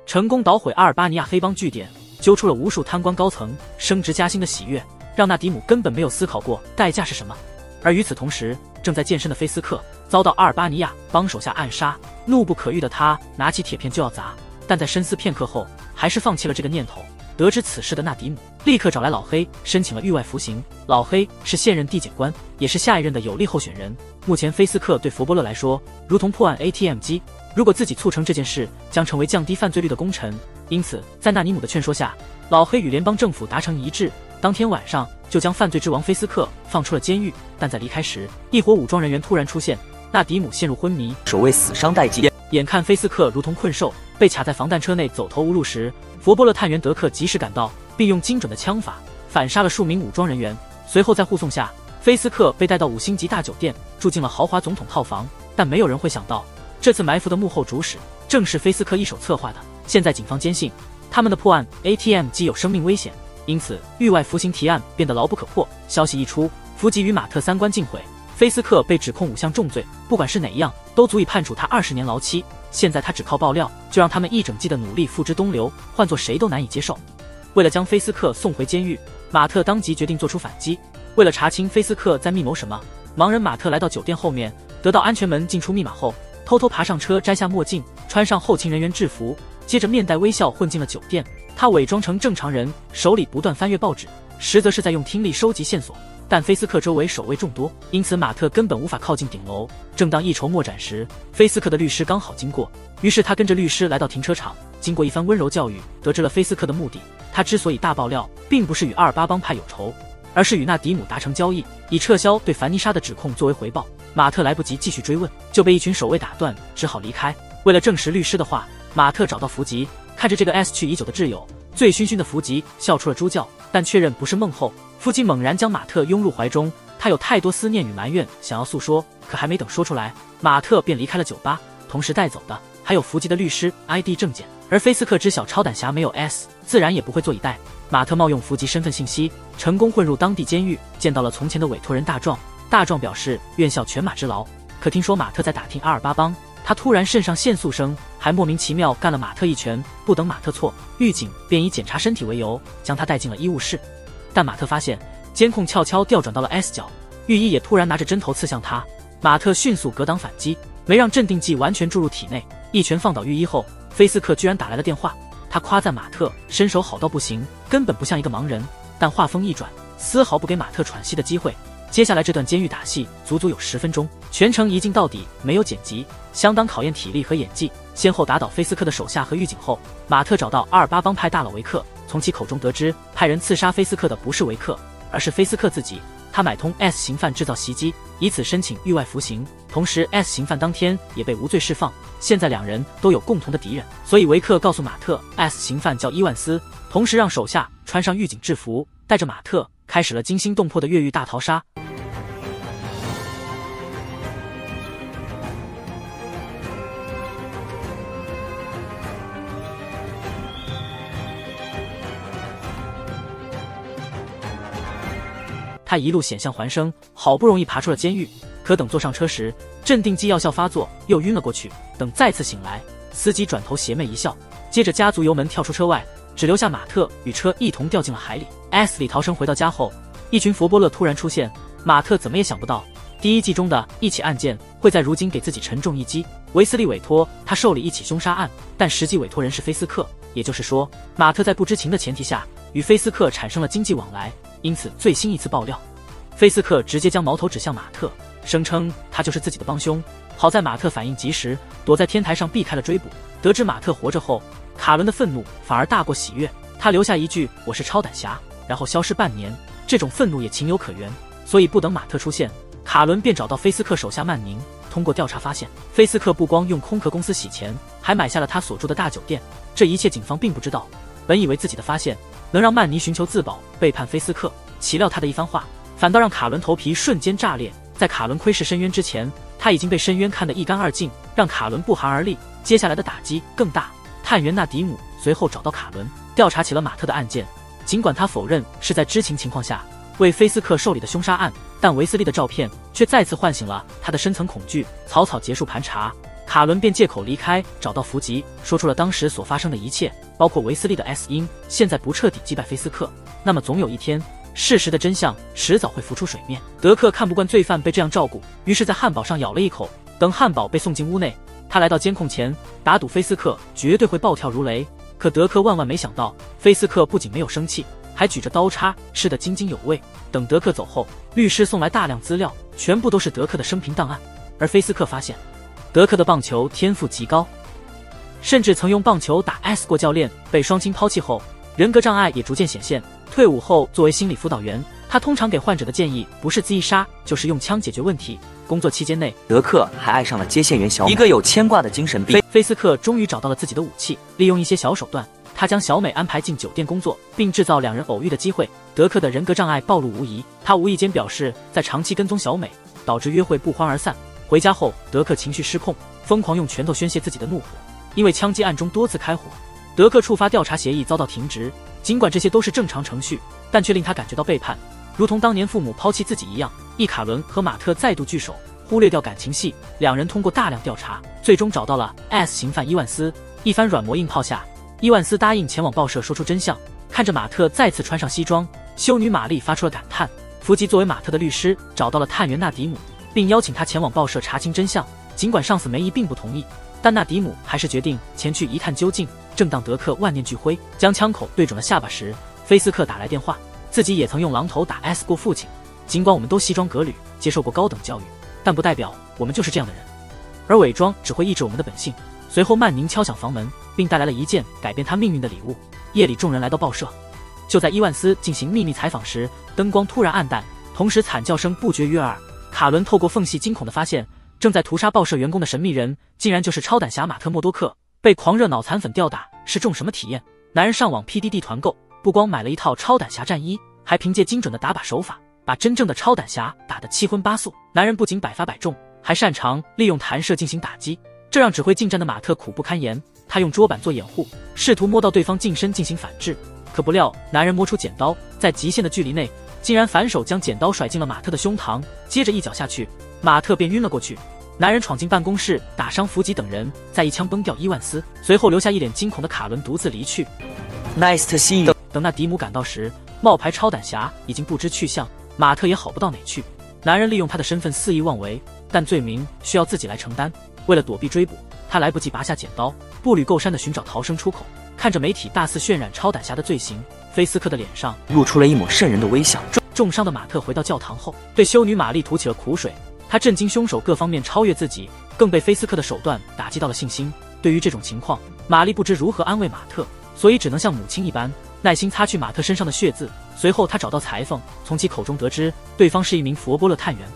成功捣毁阿尔巴尼亚黑帮据点，揪出了无数贪官高层，升职加薪的喜悦，让纳迪姆根本没有思考过代价是什么。而与此同时，正在健身的菲斯克遭到阿尔巴尼亚帮手下暗杀，怒不可遏的他拿起铁片就要砸，但在深思片刻后，还是放弃了这个念头。得知此事的纳迪姆立刻找来老黑，申请了狱外服刑。老黑是现任地检官，也是下一任的有力候选人。目前菲斯克对佛波勒来说如同破案 ATM 机，如果自己促成这件事，将成为降低犯罪率的功臣。因此，在纳尼姆的劝说下，老黑与联邦政府达成一致，当天晚上就将犯罪之王菲斯克放出了监狱。但在离开时，一伙武装人员突然出现，纳迪姆陷入昏迷，守卫死伤殆尽。眼看菲斯克如同困兽，被卡在防弹车内走投无路时，佛波勒探员德克及时赶到，并用精准的枪法反杀了数名武装人员。随后在护送下，菲斯克被带到5星级大酒店，住进了豪华总统套房。但没有人会想到，这次埋伏的幕后主使正是菲斯克一手策划的。现在警方坚信他们的破案 ATM 机有生命危险，因此狱外服刑提案变得牢不可破。消息一出，福吉与马特三观尽毁，菲斯克被指控5项重罪，不管是哪一样，都足以判处他20年牢期。现在他只靠爆料，就让他们一整季的努力付之东流，换做谁都难以接受。为了将菲斯克送回监狱，马特当即决定做出反击。为了查清菲斯克在密谋什么，盲人马特来到酒店后面，得到安全门进出密码后，偷偷爬上车，摘下墨镜，穿上后勤人员制服，接着面带微笑混进了酒店。他伪装成正常人，手里不断翻阅报纸，实则是在用听力收集线索。但菲斯克周围守卫众多，因此马特根本无法靠近顶楼。正当一筹莫展时，菲斯克的律师刚好经过，于是他跟着律师来到停车场。经过一番温柔教育，得知了菲斯克的目的。他之所以大爆料，并不是与228帮派有仇，而是与纳迪姆达成交易，以撤销对凡妮莎的指控作为回报。马特来不及继续追问，就被一群守卫打断，只好离开。为了证实律师的话，马特找到福吉，看着这个 S 去已久的挚友，醉醺醺的福吉笑出了猪叫，但确认不是梦后，福吉猛然将马特拥入怀中。他有太多思念与埋怨想要诉说，可还没等说出来，马特便离开了酒吧，同时带走的还有福吉的律师 ID 证件。而菲斯克知晓超胆侠没有 S， 自然也不会坐以待。马特冒用福吉身份信息，成功混入当地监狱，见到了从前的委托人大壮。大壮表示愿效犬马之劳，可听说马特在打听228帮，他突然肾上腺素升，还莫名其妙干了马特一拳。不等马特错，狱警便以检查身体为由，将他带进了医务室。但马特发现监控悄悄调转到了 S 角，狱医也突然拿着针头刺向他。马特迅速格挡反击，没让镇定剂完全注入体内，一拳放倒狱医后，菲斯克居然打来了电话。他夸赞马特身手好到不行，根本不像一个盲人。但话锋一转，丝毫不给马特喘息的机会。接下来这段监狱打戏足足有10分钟，全程一镜到底，没有剪辑，相当考验体力和演技。先后打倒菲斯克的手下和狱警后，马特找到228帮派大佬维克，从其口中得知派人刺杀菲斯克的不是维克，而是菲斯克自己。他买通 S 刑犯制造袭击，以此申请狱外服刑，同时 S 刑犯当天也被无罪释放。现在两人都有共同的敌人，所以维克告诉马特 S 刑犯叫伊万斯，同时让手下穿上狱警制服，带着马特开始了惊心动魄的越狱大逃杀。他一路险象环生，好不容易爬出了监狱。可等坐上车时，镇定剂药效发作，又晕了过去。等再次醒来，司机转头邪魅一笑，接着加足油门跳出车外，只留下马特与车一同掉进了海里。S 里逃生回到家后，一群佛波勒突然出现。马特怎么也想不到，第1季中的一起案件会在如今给自己沉重一击。维斯利委托他受理一起凶杀案，但实际委托人是菲斯克，也就是说，马特在不知情的前提下与菲斯克产生了经济往来。因此最新一次爆料，菲斯克直接将矛头指向马特，声称他就是自己的帮凶。好在马特反应及时，躲在天台上避开了追捕。得知马特活着后，卡伦的愤怒反而大过喜悦，他留下一句我是超胆侠，然后消失半年。这种愤怒也情有可原，所以不等马特出现，卡伦便找到菲斯克手下曼宁。通过调查发现，菲斯克不光用空壳公司洗钱，还买下了他所住的大酒店。这一切警方并不知道，本以为自己的发现能让曼尼寻求自保，背叛菲斯克，岂料他的一番话反倒让卡伦头皮瞬间炸裂。在卡伦窥视深渊之前，他已经被深渊看得一干二净，让卡伦不寒而栗。接下来的打击更大。探员纳迪姆随后找到卡伦，调查起了马特的案件。尽管他否认是在知情情况下为菲斯克受理的凶杀案，但维斯利的照片却再次唤醒了他的深层恐惧。草草结束盘查，卡伦便借口离开，找到福吉，说出了当时所发生的一切，包括维斯利的 S 因现在不彻底击败菲斯克，那么总有一天，事实的真相迟早会浮出水面。德克看不惯罪犯被这样照顾，于是在汉堡上咬了一口。等汉堡被送进屋内，他来到监控前，打赌菲斯克绝对会暴跳如雷。可德克万万没想到，菲斯克不仅没有生气，还举着刀叉吃得津津有味。等德克走后，律师送来大量资料，全部都是德克的生平档案。而菲斯克发现，德克的棒球天赋极高，甚至曾用棒球打 S 过教练，被双亲抛弃后，人格障碍也逐渐显现。退伍后作为心理辅导员，他通常给患者的建议不是自杀，就是用枪解决问题。工作期间内，德克还爱上了接线员小美，一个有牵挂的精神病。菲斯克终于找到了自己的武器，利用一些小手段，他将小美安排进酒店工作，并制造两人偶遇的机会。德克的人格障碍暴露无遗，他无意间表示在长期跟踪小美，导致约会不欢而散。回家后，德克情绪失控，疯狂用拳头宣泄自己的怒火。因为枪击案中多次开火，德克触发调查协议遭到停职。尽管这些都是正常程序，但却令他感觉到背叛。如同当年父母抛弃自己一样。伊卡伦和马特再度聚首，忽略掉感情戏，两人通过大量调查，最终找到了 S 刑犯伊万斯。一番软磨硬泡下，伊万斯答应前往报社说出真相。看着马特再次穿上西装，修女玛丽发出了感叹。福吉作为马特的律师，找到了探员纳迪姆，并邀请他前往报社查清真相。尽管上司梅姨并不同意，但纳迪姆还是决定前去一探究竟。正当德克万念俱灰，将枪口对准了下巴时，菲斯克打来电话，自己也曾用榔头打 S 过父亲。尽管我们都西装革履，接受过高等教育，但不代表我们就是这样的人。而伪装只会抑制我们的本性。随后曼宁敲响房门，并带来了一件改变他命运的礼物。夜里众人来到报社，就在伊万斯进行秘密采访时，灯光突然暗淡，同时惨叫声不绝于耳。卡伦透过缝隙惊恐地发现，正在屠杀报社员工的神秘人竟然就是超胆侠马特·默多克。被狂热脑残粉吊打是种什么体验？男人上网 PDD 团购，不光买了一套超胆侠战衣，还凭借精准的打靶手法把真正的超胆侠打得七荤八素。男人不仅百发百中，还擅长利用弹射进行打击，这让指挥近战的马特苦不堪言。他用桌板做掩护，试图摸到对方近身进行反制，可不料男人摸出剪刀，在极限的距离内竟然反手将剪刀甩进了马特的胸膛，接着一脚下去，马特便晕了过去。男人闯进办公室，打伤福吉等人，再一枪崩掉伊万斯，随后留下一脸惊恐的卡伦独自离去。 Nice to see you。 等那迪姆赶到时，冒牌超胆侠已经不知去向，马特也好不到哪去。男人利用他的身份肆意妄为，但罪名需要自己来承担。为了躲避追捕，他来不及拔下剪刀，步履跻跚地寻找逃生出口。看着媒体大肆渲染超胆侠的罪行，菲斯克的脸上露出了一抹瘆人的微笑。重伤的马特回到教堂后，对修女玛丽吐起了苦水。他震惊凶手各方面超越自己，更被菲斯克的手段打击到了信心。对于这种情况，玛丽不知如何安慰马特，所以只能像母亲一般耐心擦去马特身上的血渍。随后他找到裁缝，从其口中得知对方是一名佛波勒探员。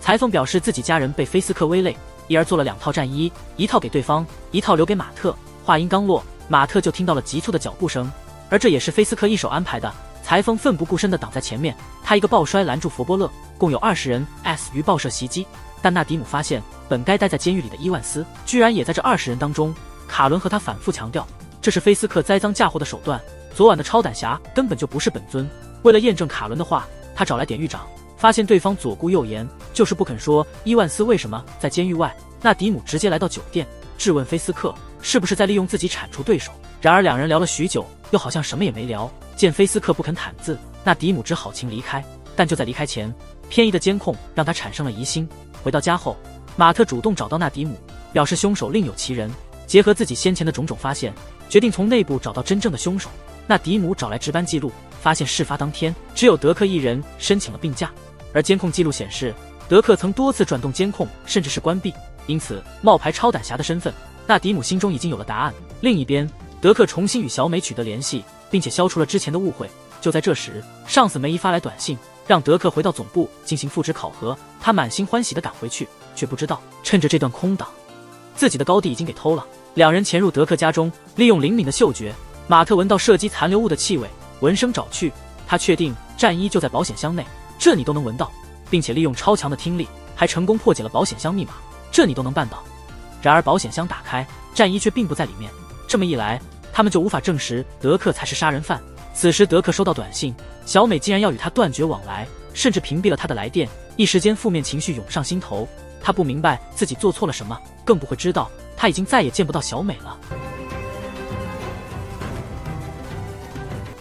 裁缝表示自己家人被菲斯克威累，因而做了2套战衣，一套给对方，一套留给马特。话音刚落，马特就听到了急促的脚步声，而这也是菲斯克一手安排的。裁缝奋不顾身地挡在前面，他一个抱摔拦住佛波勒，共有20人 S 于报社袭击。但纳迪姆发现，本该待在监狱里的伊万斯居然也在这20人当中。卡伦和他反复强调，这是菲斯克栽赃嫁祸的手段。昨晚的超胆侠根本就不是本尊。为了验证卡伦的话，他找来典狱长，发现对方左顾右言，就是不肯说伊万斯为什么在监狱外。纳迪姆直接来到酒店，质问菲斯克是不是在利用自己铲除对手。然而两人聊了许久，又好像什么也没聊。见菲斯克不肯坦字，纳迪姆只好情离开。但就在离开前，偏移的监控让他产生了疑心。回到家后，马特主动找到纳迪姆，表示凶手另有其人。结合自己先前的种种发现，决定从内部找到真正的凶手。纳迪姆找来值班记录，发现事发当天只有德克一人申请了病假，而监控记录显示，德克曾多次转动监控，甚至是关闭。因此，冒牌超胆侠的身份，纳迪姆心中已经有了答案。另一边，德克重新与小美取得联系，并且消除了之前的误会。就在这时，上司梅姨发来短信，让德克回到总部进行复职考核。他满心欢喜地赶回去，却不知道趁着这段空档，自己的高地已经给偷了。两人潜入德克家中，利用灵敏的嗅觉，马特闻到射击残留物的气味，闻声找去。他确定战衣就在保险箱内，这你都能闻到，并且利用超强的听力，还成功破解了保险箱密码，这你都能办到。然而保险箱打开，战衣却并不在里面。这么一来，他们就无法证实德克才是杀人犯。此时德克收到短信，小美竟然要与他断绝往来，甚至屏蔽了他的来电。一时间负面情绪涌上心头，他不明白自己做错了什么，更不会知道他已经再也见不到小美了。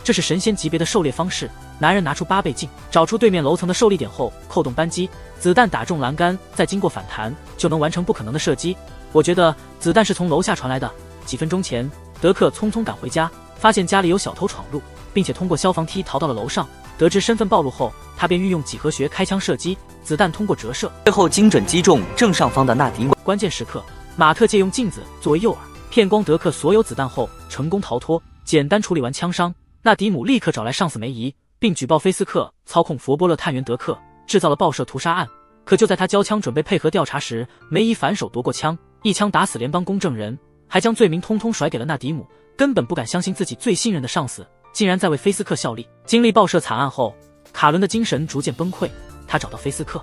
这是神仙级别的狩猎方式。男人拿出8倍镜，找出对面楼层的受力点后扣动扳机，子弹打中栏杆，再经过反弹就能完成不可能的射击。我觉得子弹是从楼下传来的。几分钟前，德克匆匆赶回家，发现家里有小偷闯入，并且通过消防梯逃到了楼上。得知身份暴露后，他便运用几何学开枪射击，子弹通过折射，最后精准击中正上方的纳迪姆。关键时刻，马特借用镜子作为诱饵，骗光德克所有子弹后成功逃脱。简单处理完枪伤，纳迪姆立刻找来上司梅姨，并举报菲斯克操控佛波勒探员德克，制造了报社屠杀案。可就在他交枪准备配合调查时，梅姨反手夺过枪，一枪打死联邦公证人，还将罪名通通甩给了纳迪姆。根本不敢相信自己最信任的上司竟然在为菲斯克效力。经历报社惨案后，卡伦的精神逐渐崩溃。他找到菲斯克，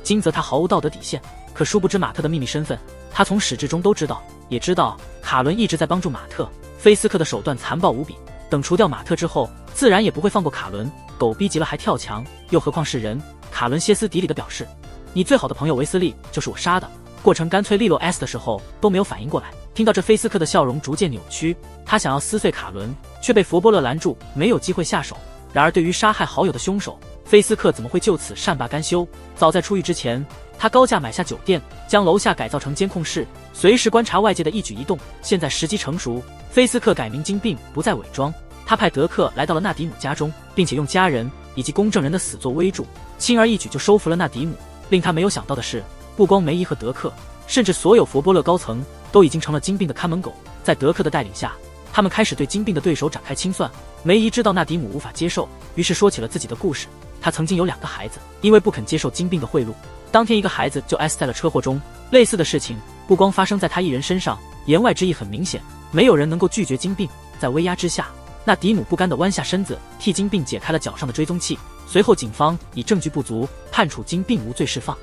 惊责他毫无道德底线。可殊不知马特的秘密身份，他从始至终都知道，也知道卡伦一直在帮助马特。菲斯克的手段残暴无比，等除掉马特之后，自然也不会放过卡伦。狗逼急了还跳墙，又何况是人？卡伦歇斯底里地表示：“你最好的朋友维斯利就是我杀的。”过程干脆利落 S 的时候都没有反应过来。听到这，菲斯克的笑容逐渐扭曲，他想要撕碎卡伦，却被佛波勒拦住，没有机会下手。然而对于杀害好友的凶手，菲斯克怎么会就此善罢甘休？早在出狱之前，他高价买下酒店，将楼下改造成监控室，随时观察外界的一举一动。现在时机成熟，菲斯克改名精病，不再伪装。他派德克来到了纳迪姆家中，并且用家人以及公证人的死作威助，轻而易举就收服了纳迪姆。令他没有想到的是，不光梅姨和德克，甚至所有佛波勒高层都已经成了金并的看门狗。在德克的带领下，他们开始对金并的对手展开清算。梅姨知道纳迪姆无法接受，于是说起了自己的故事。他曾经有2个孩子，因为不肯接受金并的贿赂，当天一个孩子就死在了车祸中。类似的事情不光发生在他一人身上，言外之意很明显，没有人能够拒绝金并。在威压之下，纳迪姆不甘地弯下身子，替金并解开了脚上的追踪器。随后警方以证据不足判处金并无罪释放。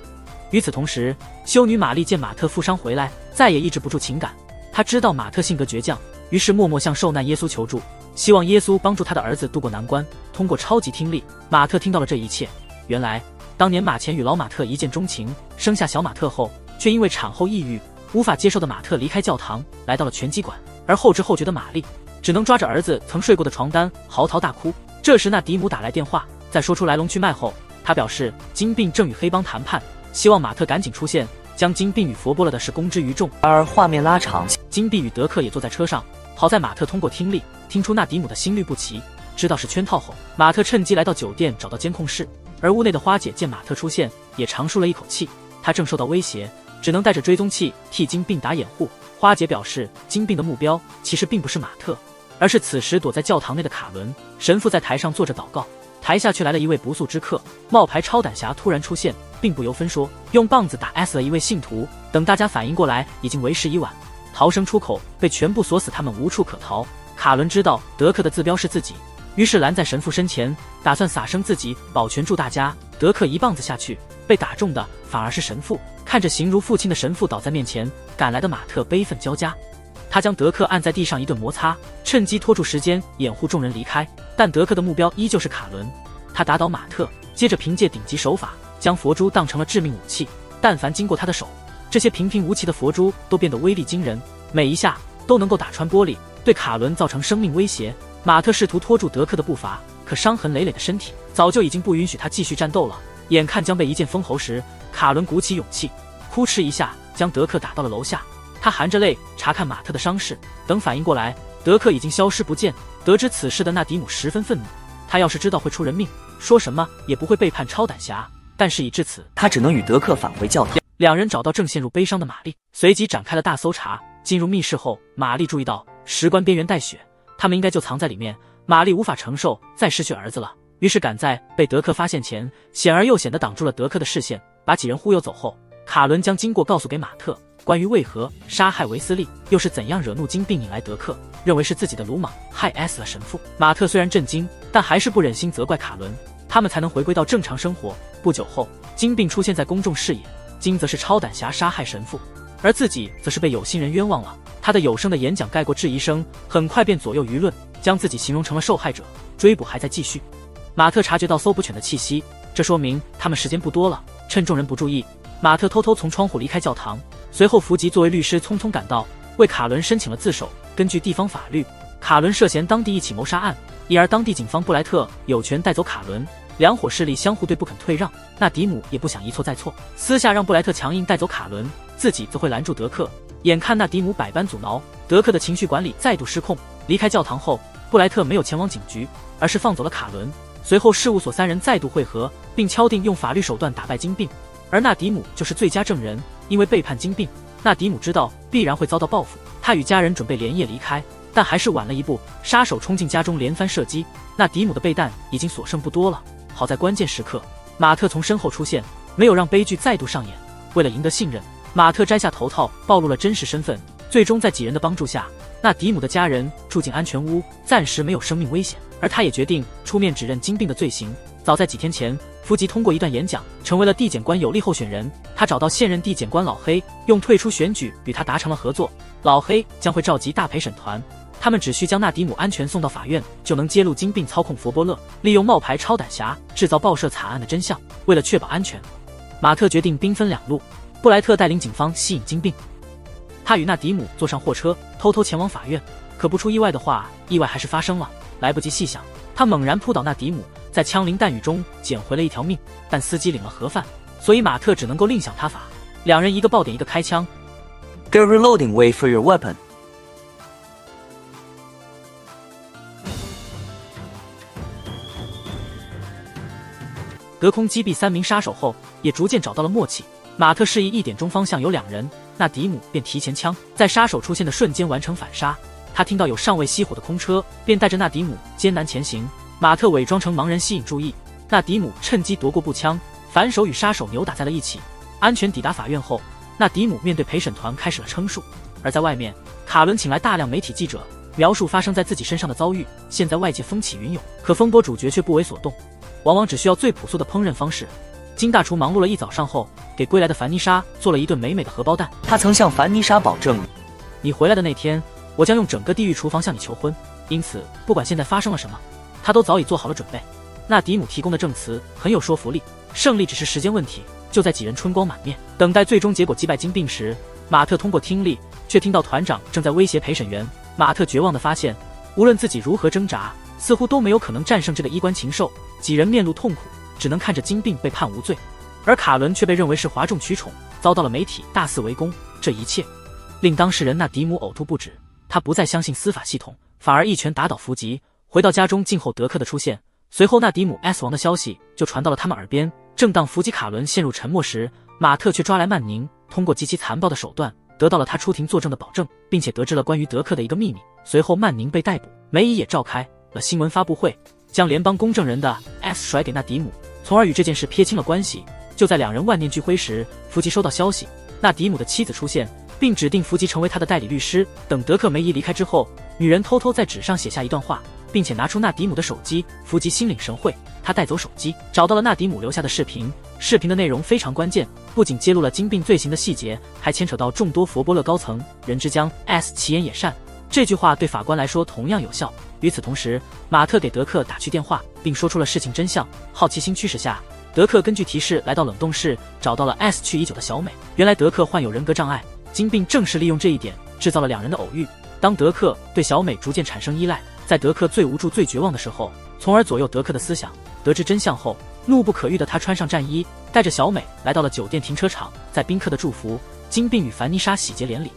与此同时，修女玛丽见马特负伤回来，再也抑制不住情感。她知道马特性格倔强，于是默默向受难耶稣求助，希望耶稣帮助他的儿子渡过难关。通过超级听力，马特听到了这一切。原来当年马前与老马特一见钟情，生下小马特后，却因为产后抑郁无法接受的马特离开教堂，来到了拳击馆，而后知后觉的玛丽只能抓着儿子曾睡过的床单嚎啕大哭。这时纳迪姆打来电话，在说出来龙去脉后，他表示金并正与黑帮谈判，希望马特赶紧出现，将金并与佛波勒的事公之于众。而画面拉长，金并与德克也坐在车上。好在马特通过听力听出纳迪姆的心律不齐，知道是圈套后，马特趁机来到酒店找到监控室。而屋内的花姐见马特出现，也长舒了一口气。她正受到威胁，只能带着追踪器替金并打掩护。花姐表示，金并的目标其实并不是马特，而是此时躲在教堂内的卡伦。神父在台上坐着祷告，台下却来了一位不速之客。冒牌超胆侠突然出现，并不由分说用棒子打 S 了一位信徒。等大家反应过来，已经为时已晚，逃生出口被全部锁死，他们无处可逃。卡伦知道德克的自标是自己，于是拦在神父身前，打算撒生自己保全住大家。德克一棒子下去，被打中的反而是神父。看着形如父亲的神父倒在面前，赶来的马特悲愤交加。他将德克按在地上一顿摩擦，趁机拖住时间掩护众人离开。但德克的目标依旧是卡伦，他打倒马特，接着凭借顶级手法将佛珠当成了致命武器。但凡经过他的手，这些平平无奇的佛珠都变得威力惊人，每一下都能够打穿玻璃，对卡伦造成生命威胁。马特试图拖住德克的步伐，可伤痕累累的身体早就已经不允许他继续战斗了。眼看将被一剑封喉时，卡伦鼓起勇气，哭哧一下将德克打到了楼下。他含着泪查看马特的伤势，等反应过来，德克已经消失不见。得知此事的纳迪姆十分愤怒，他要是知道会出人命，说什么也不会背叛超胆侠。但事已至此，他只能与德克返回教堂。两人找到正陷入悲伤的玛丽，随即展开了大搜查。进入密室后，玛丽注意到石棺边缘带血，他们应该就藏在里面。玛丽无法承受再失去儿子了，于是赶在被德克发现前，险而又险地挡住了德克的视线，把几人忽悠走后，卡伦将经过告诉给马特。关于为何杀害维斯利，又是怎样惹怒金并引来德克，认为是自己的鲁莽害死了神父。马特虽然震惊，但还是不忍心责怪卡伦，他们才能回归到正常生活。不久后，金并出现在公众视野，金则是超胆侠杀害神父，而自己则是被有心人冤枉了。他的有声的演讲盖过质疑声，很快便左右舆论，将自己形容成了受害者。追捕还在继续。马特察觉到搜捕犬的气息，这说明他们时间不多了。趁众人不注意，马特偷偷从窗户离开教堂，随后福吉作为律师匆匆赶到，为卡伦申请了自首。根据地方法律，卡伦涉嫌当地一起谋杀案，因而当地警方布莱特有权带走卡伦。两伙势力相互对不肯退让，纳迪姆也不想一错再错，私下让布莱特强硬带走卡伦，自己则会拦住德克。眼看纳迪姆百般阻挠，德克的情绪管理再度失控。离开教堂后，布莱特没有前往警局，而是放走了卡伦。随后事务所三人再度会合，并敲定用法律手段打败金并，而纳迪姆就是最佳证人。因为背叛金并，纳迪姆知道必然会遭到报复，他与家人准备连夜离开，但还是晚了一步，杀手冲进家中连番射击，纳迪姆的备弹已经所剩不多了。好在关键时刻，马特从身后出现，没有让悲剧再度上演。为了赢得信任，马特摘下头套，暴露了真实身份。最终在几人的帮助下，纳迪姆的家人住进安全屋，暂时没有生命危险。而他也决定出面指认金并的罪行。早在几天前，福吉通过一段演讲，成为了地检官有力候选人。他找到现任地检官老黑，用退出选举与他达成了合作。老黑将会召集大陪审团，他们只需将纳迪姆安全送到法院，就能揭露金并操控佛波勒，利用冒牌超胆侠制造报社惨案的真相。为了确保安全，马特决定兵分两路。布莱特带领警方吸引金并，他与纳迪姆坐上货车，偷偷前往法院。可不出意外的话，意外还是发生了。来不及细想，他猛然扑倒纳迪姆，在枪林弹雨中捡回了一条命。但司机领了盒饭，所以马特只能够另想他法。两人一个爆点，一个开枪。Get reloading, wait for your weapon。隔空击毙3名杀手后，也逐渐找到了默契。马特示意1点钟方向有2人，纳迪姆便提前枪，在杀手出现的瞬间完成反杀。他听到有尚未熄火的空车，便带着纳迪姆艰难前行。马特伪装成盲人吸引注意，纳迪姆趁机夺过步枪，反手与杀手扭打在了一起。安全抵达法院后，纳迪姆面对陪审团开始了称述。而在外面，卡伦请来大量媒体记者，描述发生在自己身上的遭遇。现在外界风起云涌，可风波主角却不为所动，往往只需要最朴素的烹饪方式。金大厨忙碌了一早上后，给归来的凡妮莎做了一顿美美的荷包蛋。他曾向凡妮莎保证，你回来的那天，我将用整个地狱厨房向你求婚，因此不管现在发生了什么，他都早已做好了准备。纳迪姆提供的证词很有说服力，胜利只是时间问题。就在几人春光满面，等待最终结果击败金并时，马特通过听力却听到团长正在威胁陪审员。马特绝望地发现，无论自己如何挣扎，似乎都没有可能战胜这个衣冠禽兽。几人面露痛苦，只能看着金并被判无罪，而卡伦却被认为是哗众取宠，遭到了媒体大肆围攻。这一切令当事人纳迪姆呕吐不止，他不再相信司法系统，反而一拳打倒伏吉。回到家中静候德克的出现，随后纳迪姆 S 亡的消息就传到了他们耳边。正当伏吉卡伦陷入沉默时，马特却抓来曼宁，通过极其残暴的手段得到了他出庭作证的保证，并且得知了关于德克的一个秘密。随后曼宁被逮捕，梅姨也召开了新闻发布会，将联邦公证人的 S 甩给纳迪姆，从而与这件事撇清了关系。就在两人万念俱灰时，伏吉收到消息，纳迪姆的妻子出现，并指定伏吉成为他的代理律师。等德克梅姨离开之后，女人偷偷在纸上写下一段话，并且拿出纳迪姆的手机。伏吉心领神会，他带走手机，找到了纳迪姆留下的视频。视频的内容非常关键，不仅揭露了金并罪行的细节，还牵扯到众多佛波勒高层。人之将 S 其言也善，这句话对法官来说同样有效。与此同时，马特给德克打去电话，并说出了事情真相。好奇心驱使下，德克根据提示来到冷冻室，找到了 S 去已久的小美。原来德克患有人格障碍，金并正是利用这一点制造了两人的偶遇。当德克对小美逐渐产生依赖，在德克最无助最绝望的时候，从而左右德克的思想。得知真相后，怒不可遏的他穿上战衣，带着小美来到了酒店停车场。在宾客的祝福，金并与凡妮莎喜结连理，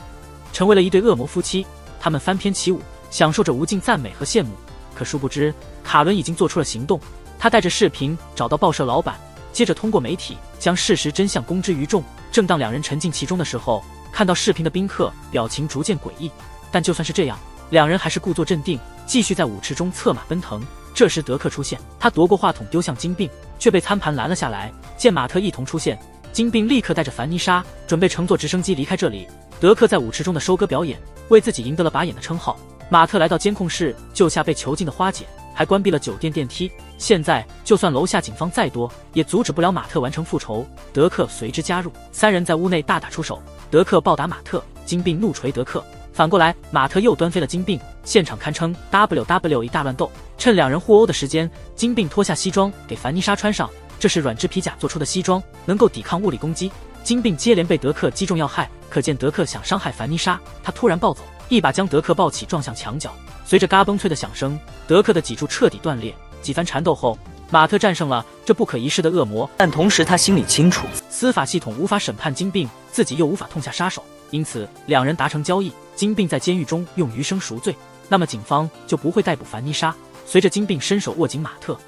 成为了一对恶魔夫妻。他们翻篇起舞，享受着无尽赞美和羡慕。可殊不知，卡伦已经做出了行动。他带着视频找到报社老板，接着通过媒体将事实真相公之于众。正当两人沉浸其中的时候，看到视频的宾客表情逐渐诡异，但就算是这样，两人还是故作镇定，继续在舞池中策马奔腾。这时德克出现，他夺过话筒丢向金并，却被餐盘拦了下来。见马特一同出现，金并立刻带着凡妮莎准备乘坐直升机离开这里。德克在舞池中的收割表演，为自己赢得了把眼的称号。马特来到监控室救下被囚禁的花姐，还关闭了酒店电梯。现在就算楼下警方再多，也阻止不了马特完成复仇。德克随之加入，三人在屋内大打出手。德克暴打马特，金并怒捶德克。反过来，马特又端飞了金并，现场堪称 WWE 大乱斗。趁两人互殴的时间，金并脱下西装给凡妮莎穿上，这是软质皮甲做出的西装，能够抵抗物理攻击。金并接连被德克击中要害，可见德克想伤害凡妮莎，他突然暴走，一把将德克抱起撞向墙角。随着嘎嘣脆的响声，德克的脊柱彻底断裂。几番缠斗后，马特战胜了这不可一世的恶魔，但同时他心里清楚，司法系统无法审判金并，自己又无法痛下杀手，因此两人达成交易，金并在监狱中用余生赎罪，那么警方就不会逮捕凡妮莎。随着金并伸手握紧马特，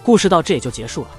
故事到这也就结束了。